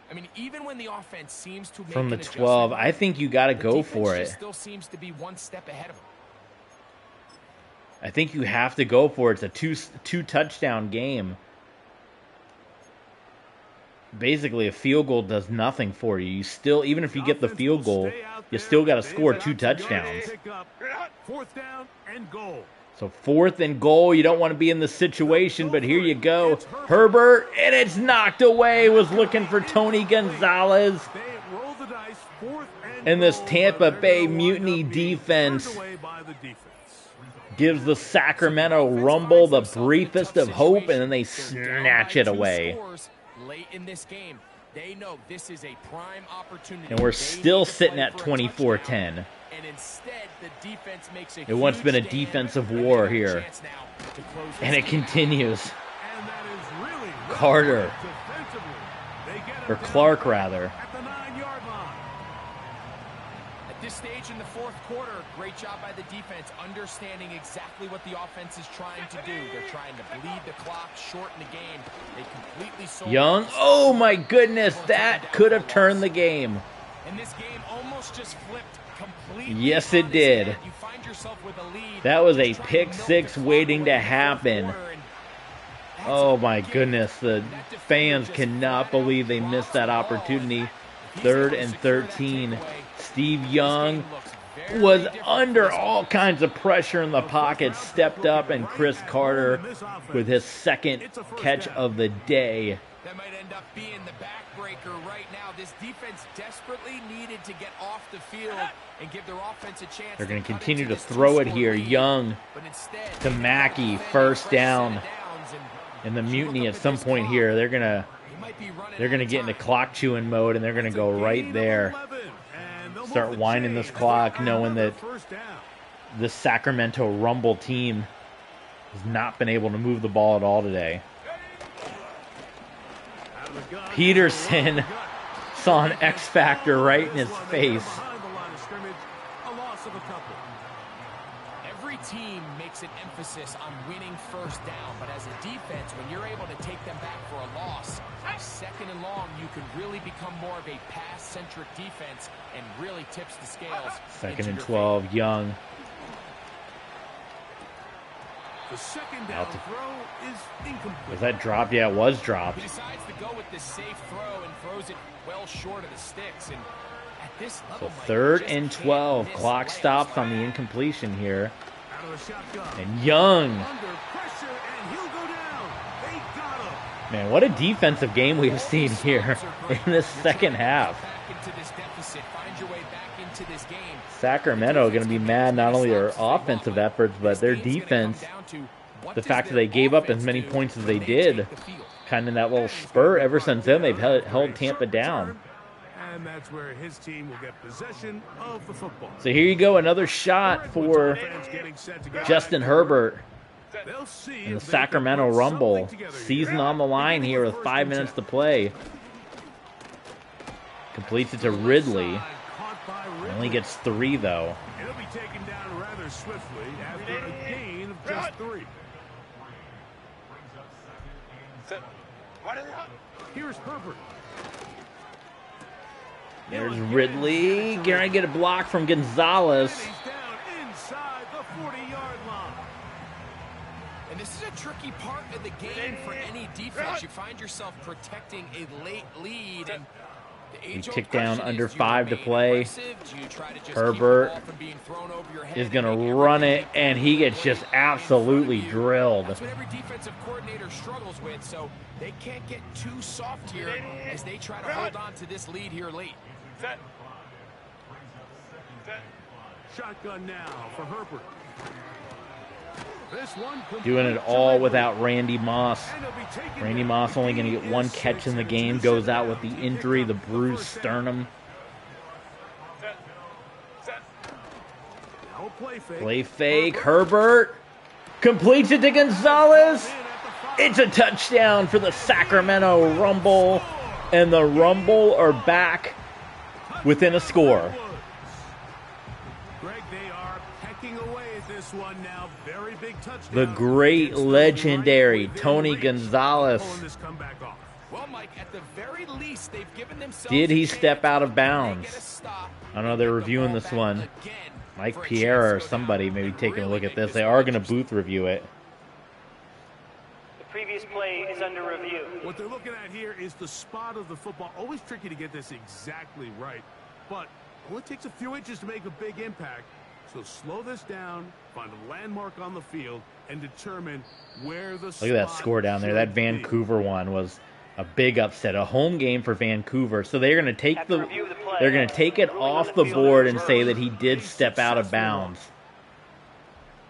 I mean, even when the offense seems to make from the 12, I think you got to go for it. Still seems to be one step ahead of them. I think you have to go for it. It's a two touchdown game. Basically, a field goal does nothing for you. You still, even if you get the field goal, you still got to score 2 touchdowns. 4th down and goal. So 4th and goal, you don't want to be in the situation, but here you go. Herbert, and it's knocked away. Was looking for Tony Gonzalez. And this Tampa Bay Mutiny defense gives the Sacramento Rumble the briefest of hope, and then they snatch it away. Late in this game, they know this is a prime opportunity. And we're still sitting at 24-10. And instead, the defense makes a it once been a defensive war here. And it continues. Carter. Or Clark, rather. At this stage in the 4th quarter, great job by the defense, understanding exactly what the offense is trying to do. They're trying to bleed the clock, shorten the game. They completely sold Young, oh my goodness, that could have turned the game. And this game almost just flipped completely. Yes, it did. You find yourself with a lead. That was a pick 6 waiting to happen. Oh my goodness, the fans cannot believe they missed that opportunity. 3rd and 13. Steve Young was under all kinds of pressure in the pocket, stepped up, and Chris Carter with his 2nd catch of the day. That might end up being the backbreaker right now. This defense desperately needed to get off the field and give their offense a chance. They're going to continue to throw it here. Young to Mackey, 1st down. And the Mutiny at some point here, they're going to get into clock chewing mode, and they're going to go right there. Start winding this clock, knowing that this Sacramento Rumble team has not been able to move the ball at all today. Peterson saw an X factor right in his face. Every team makes an emphasis on winning 1st down, but as a defense, when you're able to take them back for a loss, 2nd and long, you can really become more of a pass-centric defense and really tips the scales. 2nd and 12, Young. The 2nd down throw is incomplete. Was that dropped? Yeah, it was dropped. He decides to go with this safe throw and throws it well short of the sticks. And at this level, so 3rd and 12. Clock stops on the incompletion here. And Young. Man, what a defensive game we've seen here in this 2nd half. Sacramento going to be mad not only their offensive efforts, but their defense. The fact that they gave up as many points as they did, kind of that little spur. Ever since then, they've held Tampa down. And that's where his team will get possession of the football. So here you go, another shot for Justin Herbert. And the Sacramento Rumble. Season on the line here with 5 minutes to play. Completes it to Ridley. Only gets 3, though. It'll be taken down rather swiftly after a gain of just 3. Here's Herbert. There's Ridley. Gonna get a block from Gonzalez. Inside the 40-yard line. And this is a tricky part of the game for any defense. You find yourself protecting a late lead, and he ticked down under 5 to play. Herbert is going to run it, and he gets just absolutely drilled. That's what every defensive coordinator struggles with, so they can't get too soft here as they try to hold on to this lead here late. Shotgun now for Herbert. Doing it all without Randy Moss. Randy Moss only going to get 1 catch in the game. Goes out with the injury, the bruised sternum. Play fake. Herbert completes it to Gonzalez. It's a touchdown for the Sacramento Rumble. And the Rumble are back within a score. Greg, they are pecking away at this one now. Very big touchdown. The great, legendary Tony Gonzalez. Well, Mike, at the very least, they've given themselves. Did he step out of bounds? I know they're reviewing this one. Mike Pierre or somebody maybe taking a look at this. They are going to booth review it. The previous play is under review. What they're looking at here is the spot of the football. Always tricky to get this exactly right, but it only takes a few inches to make a big impact. So slow this down, find a landmark on the field, and determine where the spot. Look at that score down there. That Vancouver one was a big upset, a home game for Vancouver. So they're going to take they're going to take it off the board and say that he did step out of bounds.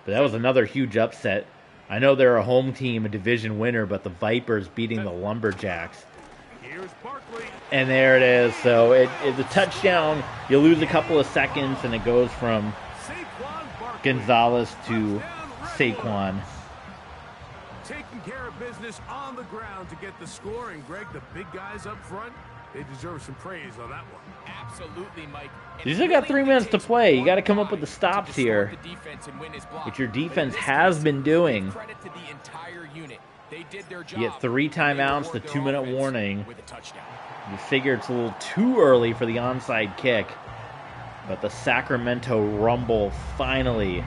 But that was another huge upset. I know they're a home team, a division winner, but the Vipers beating the Lumberjacks. And there it is. So it's a touchdown. You lose a couple of seconds, and it goes from Gonzalez to Saquon. Taking care of business on the ground to get the score. And Greg, the big guys up front, they deserve some praise on that one. Absolutely, Mike. You still got 3 minutes to play. You got to come up with the stops here, which your defense has been doing. You get 3 timeouts, the 2-minute warning. You figure it's a little too early for the onside kick. But the Sacramento Rumble finally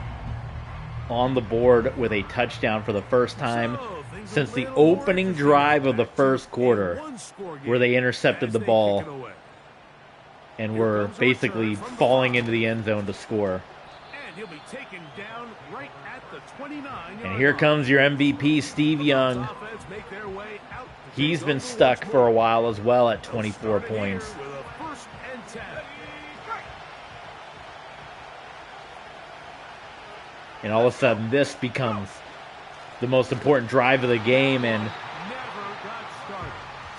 on the board with a touchdown for the first time since the opening drive of the first quarter, where they intercepted the ball and were basically falling into the end zone to score. And here comes your MVP, Steve Young. He's been stuck for a while as well at 24 points. And all of a sudden, this becomes the most important drive of the game. And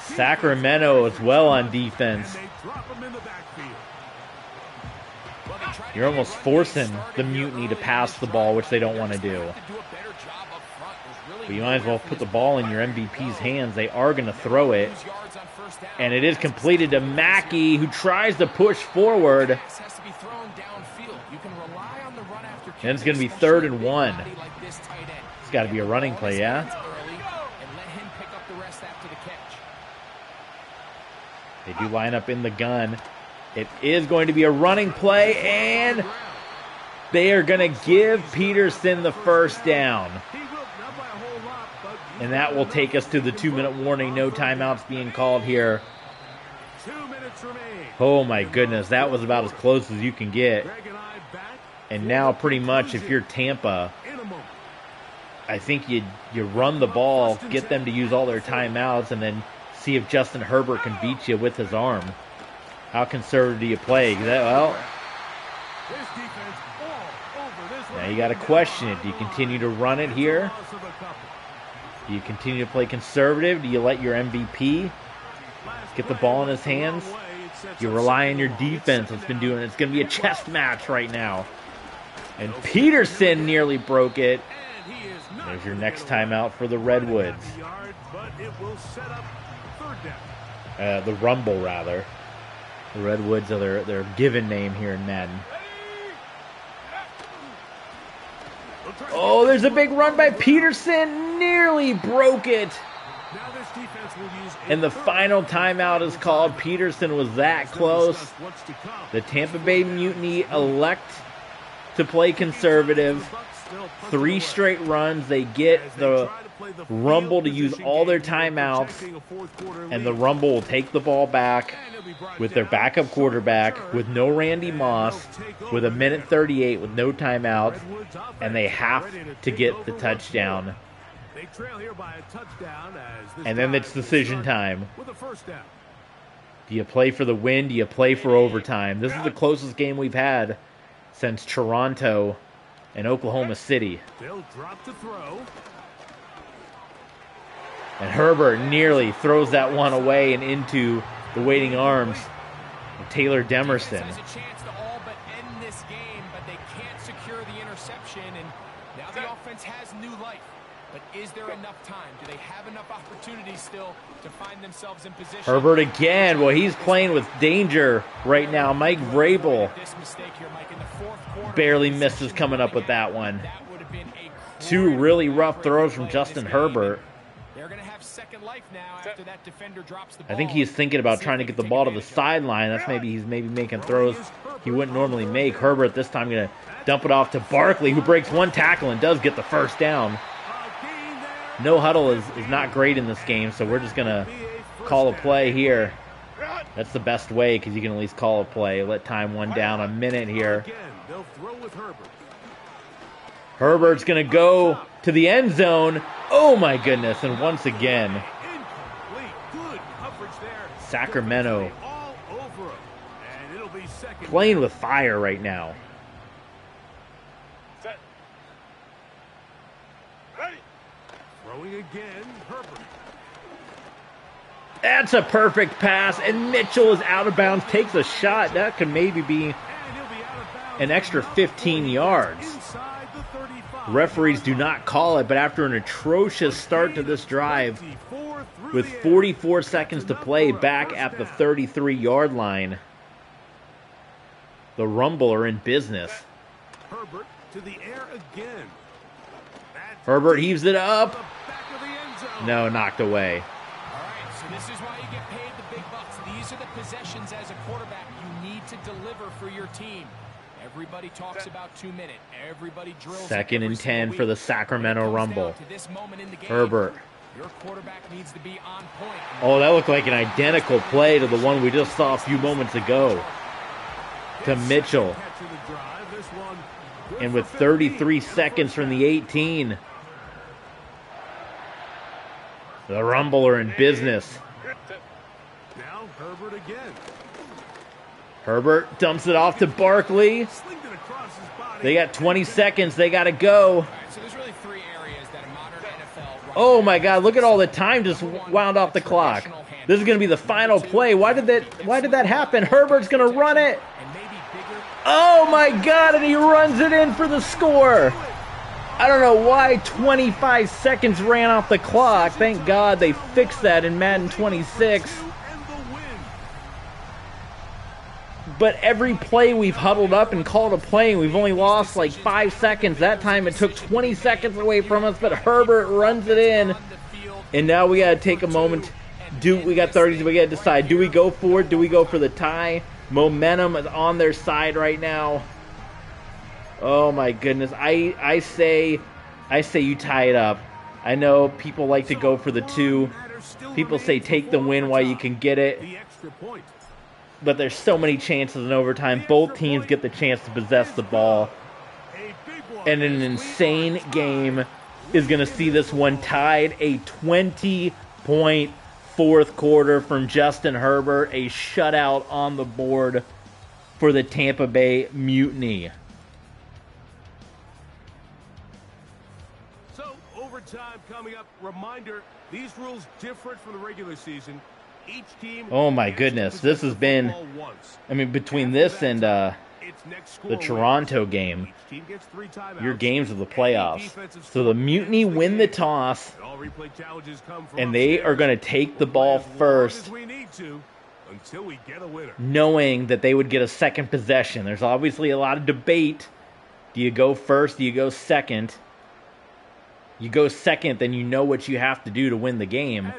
Sacramento as well on defense. You're almost forcing the Mutiny to pass the ball, which they don't want to do. But you might as well put the ball in your MVP's hands. They are going to throw it. And it is completed to Mackey, who tries to push forward. And it's going to be 3rd and 1. It's got to be a running play, yeah? They do line up in the gun. It is going to be a running play, and they are going to give Peterson the first down. And that will take us to the 2-minute warning. No timeouts being called here. Oh my goodness, that was about as close as you can get. And now pretty much if you're Tampa, I think you run the ball, get them to use all their timeouts, and then see if Justin Herbert can beat you with his arm. How conservative do you play? Well, now you got to question it. Do you continue to run it here? Do you continue to play conservative? Do you let your MVP get the ball in his hands? You rely on your defense. It's been doing it. It's going to be a chest match right now. And Peterson nearly broke it. There's your next timeout for the Redwoods. The Rumble, rather. The Redwoods are their given name here in Madden. Oh, there's a big run by Peterson. Nearly broke it. And the final timeout is called. Peterson was that close. The Tampa Bay Mutiny elect to play conservative. 3 straight runs. They get the Rumble to use all their timeouts, and the Rumble will take the ball back with their backup quarterback, with no Randy Moss, with 1:38 with no timeouts, and they have to get the touchdown. And then it's decision time. Do you play for the win? Do you play for overtime? This is the closest game we've had since Toronto and Oklahoma City. And Herbert nearly throws that one away and into the waiting arms of Taylor Demerson. But is there enough time? Do they have enough opportunities still to find themselves in position? Herbert again. Well, he's playing with danger right now. Mike Vrabel barely misses coming up with that one. 2 really rough throws from Justin Herbert. They're going to have second life now after that defender drops the ball. I think he's thinking about trying to get the ball to the sideline. That's he's making throws he wouldn't normally make. Herbert this time going to dump it off to Barkley, who breaks 1 tackle and does get the first down. No huddle is not great in this game, so we're just going to call a play here. That's the best way because you can at least call a play. Let time one down a minute here. Herbert's going to go to the end zone. Oh, my goodness. And once again, Sacramento playing with fire right now. Throwing again, Herbert. That's a perfect pass, and Mitchell is out of bounds, takes a shot. That could maybe be an extra 15 yards. Referees do not call it, but after an atrocious start to this drive, with 44 seconds to play back at the 33-yard line, the Rumble are in business. Herbert to the air again. Herbert heaves it up. No, knocked away. All right, so this is why you get paid the big bucks. These are the possessions as a quarterback you need to deliver for your team. Everybody talks about 2 minutes. Everybody drills. 2nd and 10 for the Sacramento Rumble. Herbert. Your quarterback needs to be on point. Oh, that looked like an identical play to the one we just saw a few moments ago. To Mitchell. And with 33 seconds from the 18, the Rumble are in business. Now Herbert again. Herbert dumps it off to Barkley. They got 20 seconds. They got to go. Right, so there's really 3 areas that a modern NFL Oh my God! Look at all the time just wound off the clock. This is going to be the final play. Why did that happen? Herbert's going to run it. Oh my God! And he runs it in for the score. I don't know why 25 seconds ran off the clock. Thank God they fixed that in Madden 26. But every play we've huddled up and called a play, and we've only lost like 5 seconds. That time it took 20 seconds away from us, but Herbert runs it in. And now we got to take a moment. We got 30, we got to decide. Do we go for it? Do we go for the tie? Momentum is on their side right now. Oh my goodness. I say you tie it up. I know people like to go for the 2. People say take the win while you can get it. But there's so many chances in overtime. Both teams get the chance to possess the ball. And an insane game is going to see this one tied. A 20-point fourth quarter from Justin Herbert. A shutout on the board for the Tampa Bay Mutiny. So, overtime coming up. Reminder, these rules different from the regular season. Each team, oh my goodness, this has been, I mean, between this and the Toronto game, your games of the playoffs. So the Mutiny win the toss, and they are going to take the ball first, knowing that they would get a second possession. There's obviously a lot of debate. Do you go first? Do you go second? You go second, then you know what you have to do to win the game.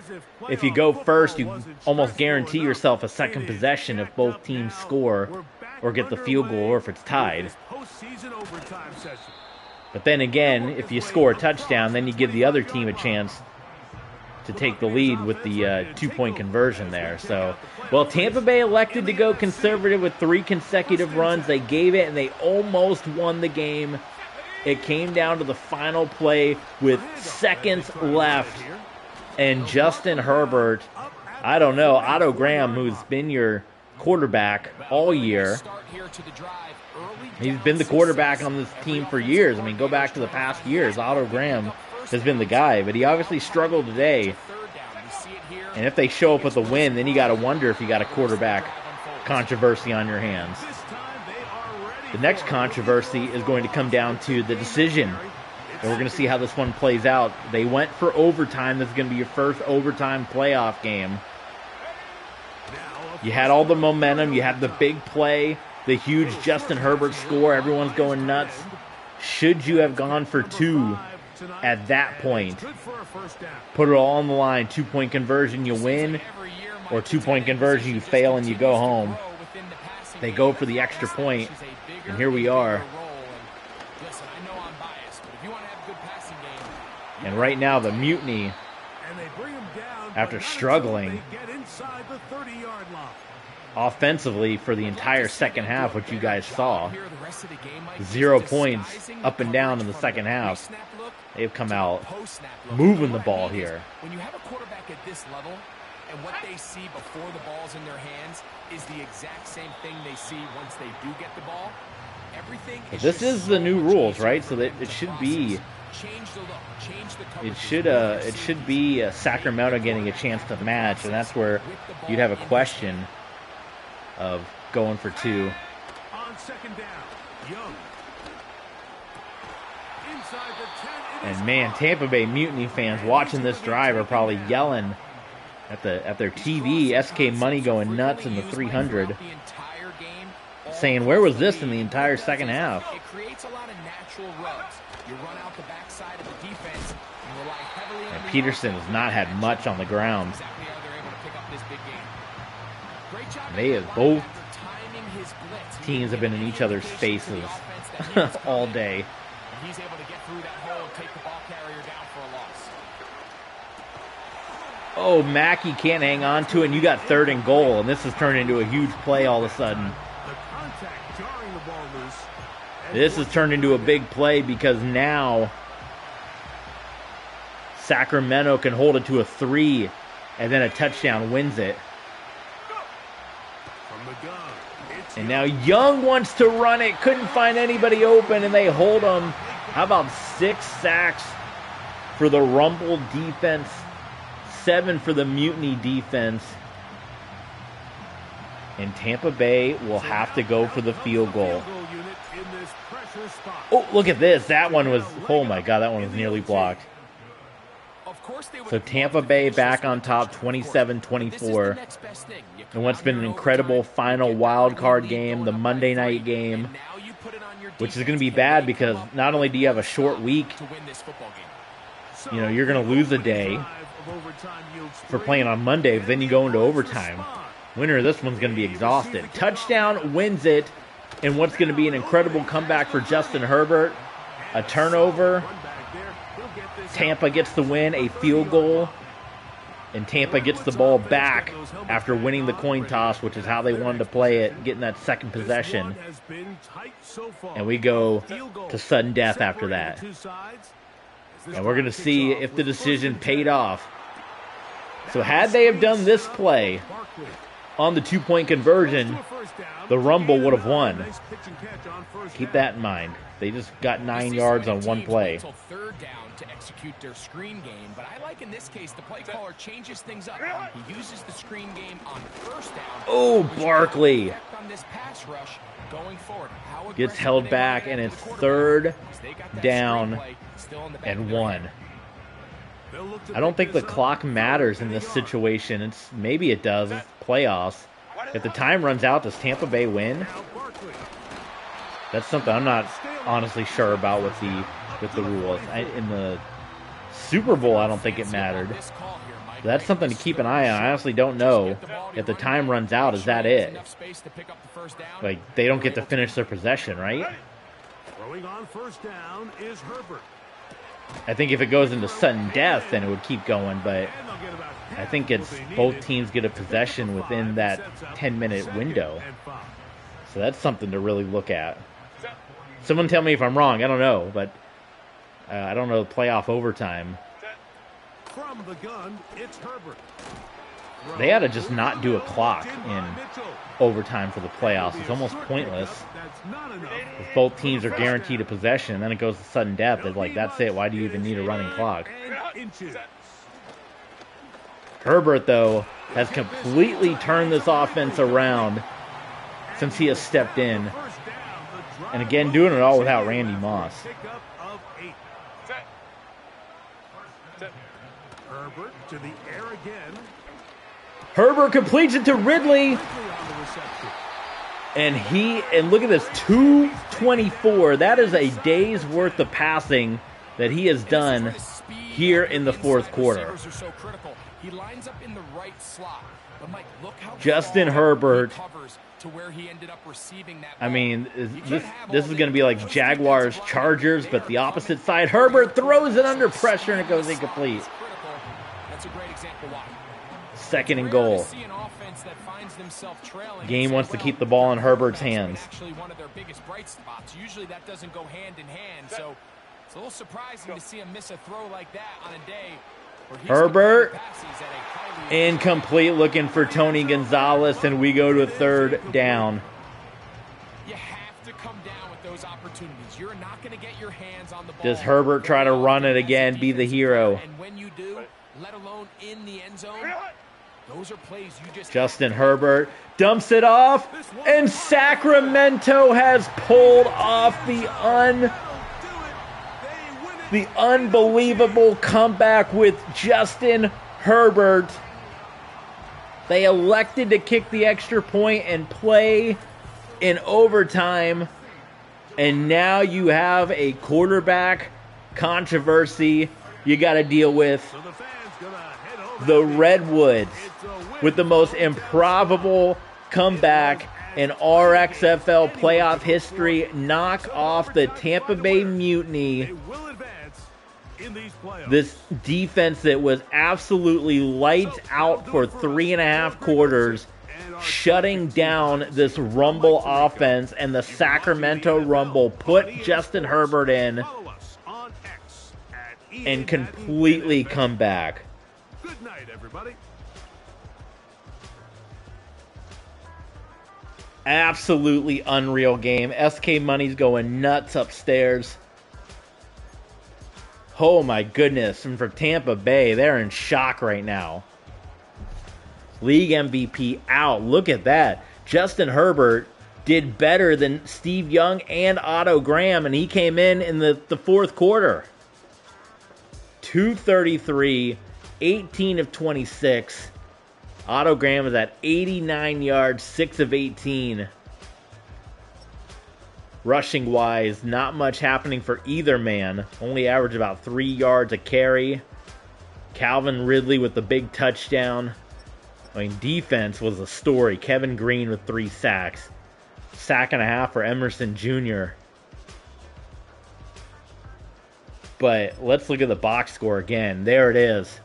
If you go first, you almost guarantee yourself a second possession if both teams score or get the field goal or if it's tied. But then again, if you score a touchdown, then you give the other team a chance to take the lead with the 2-point conversion there. So, well, Tampa Bay elected to go conservative with 3 consecutive runs. They gave it, and they almost won the game. It came down to the final play with seconds left. And Justin Herbert, I don't know, Otto Graham, who's been your quarterback all year. He's been the quarterback on this team for years. I mean, go back to the past years. Otto Graham has been the guy, but he obviously struggled today. And if they show up with a win, then you got to wonder if you got a quarterback controversy on your hands. The next controversy is going to come down to the decision And we're going to see how this one plays out. They went for overtime. This is going to be your first overtime playoff game. You had all the momentum. You had the big play, the huge Justin Herbert score. Everyone's going nuts. Should you have gone for 2 at that point? Put it all on the line. 2-point conversion, you win. Or 2-point conversion, you fail and you go home. They go for the extra point. And here we are. And right now, the Mutiny, after struggling offensively for the entire second half, which you guys saw, 0 points up and down in the second half, they've come out moving the ball here. When you have a quarterback at this level, and what they see before the ball's in their hands is the exact same thing they see once they do get the ball. Everything is this is the new rules, right? So that it should be it should be Sacramento getting a chance to match, and that's where you'd have a question of going for 2. On second down, Young. Inside the 10. And man, Tampa Bay Mutiny fans watching this drive are probably yelling at their TV. SK Money going nuts in the 300, saying, "Where was this in the entire second half?" It creates a lot of natural rubs. You run out the backside of the defense and rely heavily on And Peterson has not had much on the ground. exactly how they're able to pick up this big game. Great job. They have both timing his blitz. teams have been in each other's faces all day. And he's able to get through that hole and take the ball carrier down for a loss. Oh, Mackey can't hang on to it, and you got 3rd and goal, and this has turned into a huge play all of a sudden. The contact jarring the ball loose. This has turned into a big play because now Sacramento can hold it to a 3, and then a touchdown wins it. From the gun, it's And now Young wants to run it, couldn't find anybody open, and they hold him. How about 6 sacks for the Rumble defense, 7 for the Mutiny defense. And Tampa Bay will have to go for the field goal. unit in this pressure spot. Oh, look at this. That one was, oh my God, that one was nearly blocked. Of course they would So have Tampa loved to Bay finish back this on one top, touchdown. 27-24. This is the next best thing. You And come what's out been here an in incredible overtime, final you get wild that card lead game, going the up by Monday 3, night game, and now you put it on your which is going to defense. be Can bad they because come up not only do you have a with short stop week, to win this football game? you know, you're going to lose a day for playing on Monday, but then you go into overtime. Winner of this one's going to be exhausted. Touchdown wins it, and what's going to be an incredible comeback for Justin Herbert. A turnover. Tampa gets the win, a field goal, and Tampa gets the ball back after winning the coin toss, which is how they wanted to play it, getting that second possession. And we go to sudden death after that. And we're going to see if the decision paid off. So had they have done this play on the 2-point conversion, the Rumble would have won. Keep that in mind. They just got 9 yards on one play. Until 3rd down to execute their screen game, but I like in this case the play caller changes things up. He uses the screen game on 1st down. Oh, Barkley On this pass rush going forward. How gets aggressive held they back, want and to it's get the quarterback. 3rd They got that down screenplay still in the back of and their 1. head. I don't think the clock matters in this situation. It's maybe it does. It's playoffs. If the time runs out, does Tampa Bay win? That's something I'm not honestly sure about with the rules. In the Super Bowl, I don't think it mattered. But that's something to keep an eye on. I honestly don't know. If the time runs out, is that it? Like, they don't get to finish their possession, right? Throwing on 1st down is Herbert. I think if it goes into sudden death, then it would keep going, but I think it's both teams get a possession within that 10-minute window. So that's something to really look at. Someone tell me if I'm wrong. I don't know, but I don't know playoff overtime. From the gun, it's Herbert. They ought to just not do a clock in overtime for the playoffs. It's almost pointless. If both teams are guaranteed a possession, then it goes to sudden death. It's like, that's it. Why do you even need a running clock? Herbert, though, has completely turned this offense around since he has stepped in. And again, doing it all without Randy Moss. Herbert to the air again. Herbert completes it to Ridley. Ridley on the reception. And look at this, 224. That is a day's worth of passing that he has done here in the fourth quarter. He lines up in the right slot. But Mike, look how Justin Herbert. To where he ended up receiving that I ball. mean, this is going to be like Jaguars Chargers, but the opposite side. Herbert throws it under pressure and it goes incomplete. That's a great example why. Second and goal. Game wants to keep the ball in Herbert's hands. Actually, one of their biggest bright spots. Usually that doesn't go hand in hand, so it's a little surprising to see him miss a throw like that on a day where he's Herbert passes at a highly incomplete, looking for Tony Gonzalez, and we go to a third down. You have to come down with those opportunities. You're not going to get your hands on the ball. Does Herbert try to run it again, be the hero? And when you do, let alone in the end zone, those are plays you just Justin Herbert dumps it off, and Sacramento has pulled off the unbelievable comeback with Justin Herbert. They elected to kick the extra point and play in overtime, and now you have a quarterback controversy you got to deal with. The Redwoods, with the most improbable comeback in RXFL playoff history, knock off the Tampa Bay Mutiny. This defense that was absolutely lights out for 3.5 quarters, shutting down this Rumble offense, and the Sacramento Rumble put Justin Herbert in and completely come back. Good night, everybody. Absolutely unreal game. SK Money's going nuts upstairs. Oh my goodness. And for Tampa Bay, they're in shock right now. League MVP out. Look at that. Justin Herbert did better than Steve Young and Otto Graham, and he came in the fourth quarter. 233, 18 of 26. Otto Graham is at 89 yards, 6 of 18. Rushing wise, not much happening for either man. Only average about 3 yards a carry. Calvin Ridley with the big touchdown. I mean, defense was a story. Kevin Green with 3 sacks. Sack and a half for Emerson Jr. But let's look at the box score again. There it is.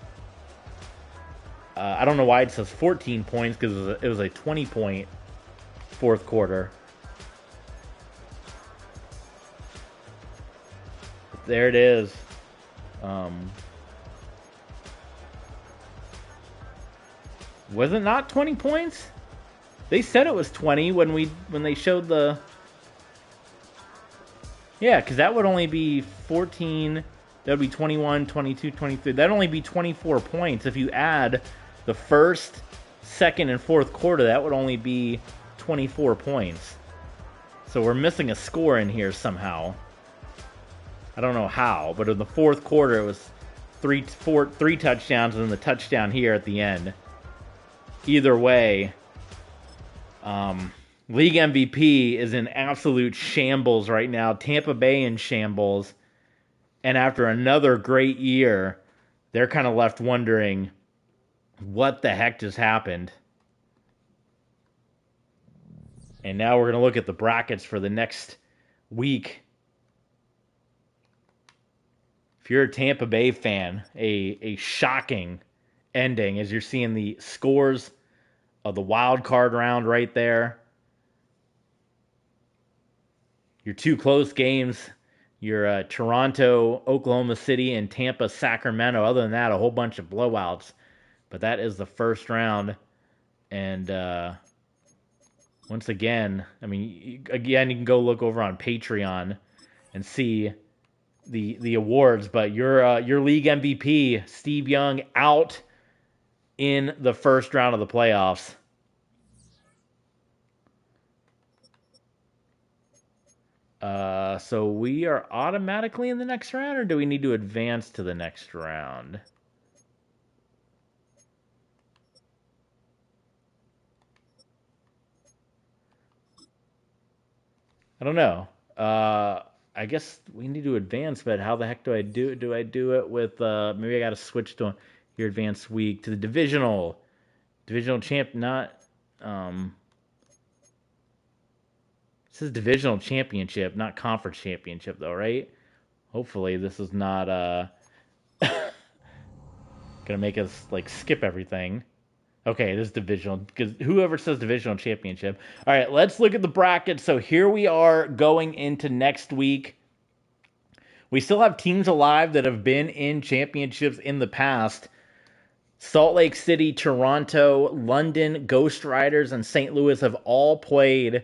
I don't know why it says 14 points, because it was a 20-point fourth quarter. There it is. Was it not 20 points? They said it was 20 when they showed the... Yeah, because that would only be 14. That would be 21, 22, 23. That'd only be 24 points. If you add the first, second, and fourth quarter, that would only be 24 points. So we're missing a score in here somehow. I don't know how, but in the fourth quarter, it was three touchdowns and then the touchdown here at the end. Either way, league MVP is in absolute shambles right now. Tampa Bay in shambles. And after another great year, they're kind of left wondering what the heck just happened. And now we're going to look at the brackets for the next week. If you're a Tampa Bay fan, a shocking ending as you're seeing the scores of the wild card round right there. Your 2 close games, your Toronto, Oklahoma City, and Tampa, Sacramento. Other than that, a whole bunch of blowouts. But that is the first round. And once again, I mean, you can go look over on Patreon and see the awards. But your league MVP, Steve Young, out in the first round of the playoffs. So we are automatically in the next round, or do we need to advance to the next round? I don't know. I guess we need to advance, but how the heck do I do it? Do I do it with, maybe I got to switch to your advanced week to the divisional champ, not, it says divisional championship, not conference championship though, right? Hopefully this is not, gonna make us, like, skip everything. Okay, it is divisional, because whoever says divisional championship. All right, let's look at the bracket. So here we are going into next week. We still have teams alive that have been in championships in the past. Salt Lake City, Toronto, London, Ghost Riders, and St. Louis have all played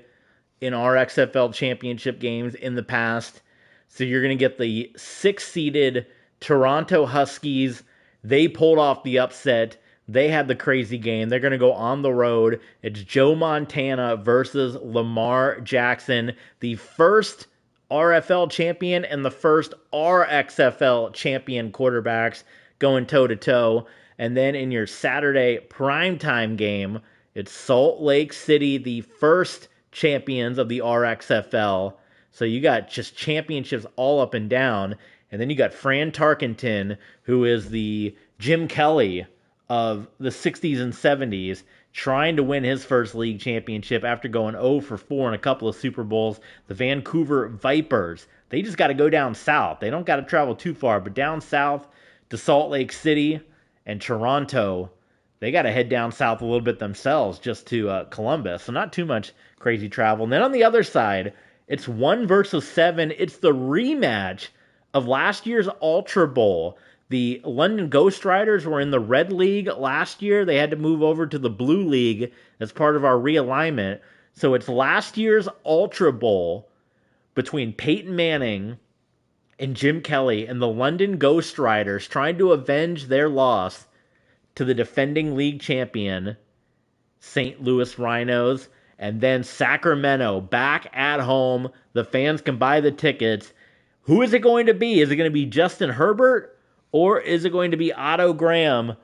in our XFL championship games in the past. So you're going to get the 6-seeded Toronto Huskies. They pulled off the upset. They had the crazy game. They're going to go on the road. It's Joe Montana versus Lamar Jackson, the first RFL champion and the first RXFL champion quarterbacks going toe-to-toe. And then in your Saturday primetime game, it's Salt Lake City, the first champions of the RXFL. So you got just championships all up and down. And then you got Fran Tarkenton, who is the Jim Kelly of the 60s and 70s, trying to win his first league championship after going 0 for 4 in a couple of Super Bowls. The Vancouver Vipers, they just got to go down south. They don't got to travel too far, but down south to Salt Lake City and Toronto, they got to head down south a little bit themselves just to Columbus. So not too much crazy travel. And then on the other side, it's 1 versus 7. It's the rematch of last year's Ultra Bowl. The London Ghost Riders were in the Red League last year. They had to move over to the Blue League as part of our realignment. So it's last year's Ultra Bowl between Peyton Manning and Jim Kelly and the London Ghost Riders trying to avenge their loss to the defending league champion, St. Louis Rhinos. And then Sacramento back at home. The fans can buy the tickets. Who is it going to be? Is it going to be Justin Herbert? Or is it going to be Otto Graham?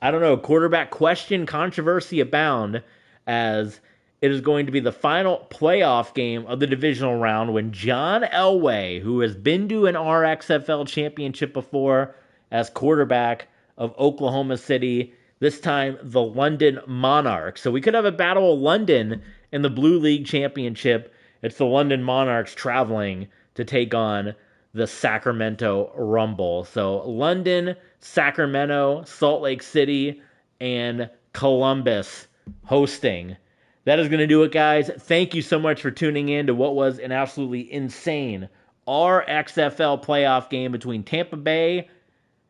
I don't know. Quarterback question, controversy abound, as it is going to be the final playoff game of the divisional round when John Elway, who has been to an RXFL championship before as quarterback of Oklahoma City, this time the London Monarchs. So we could have a battle of London in the Blue League Championship. It's the London Monarchs traveling to take on the Sacramento Rumble. So London, Sacramento, Salt Lake City, and Columbus hosting. That is going to do it, guys. Thank you so much for tuning in to what was an absolutely insane RXFL playoff game between Tampa Bay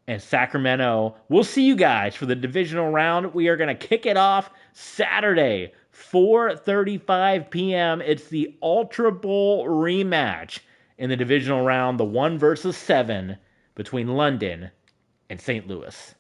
and Sacramento. We'll see you guys for the divisional round. We are going to kick it off Saturday, 4:35 p.m. It's the Ultra Bowl rematch in the divisional round, the 1 versus 7 between London and St. Louis.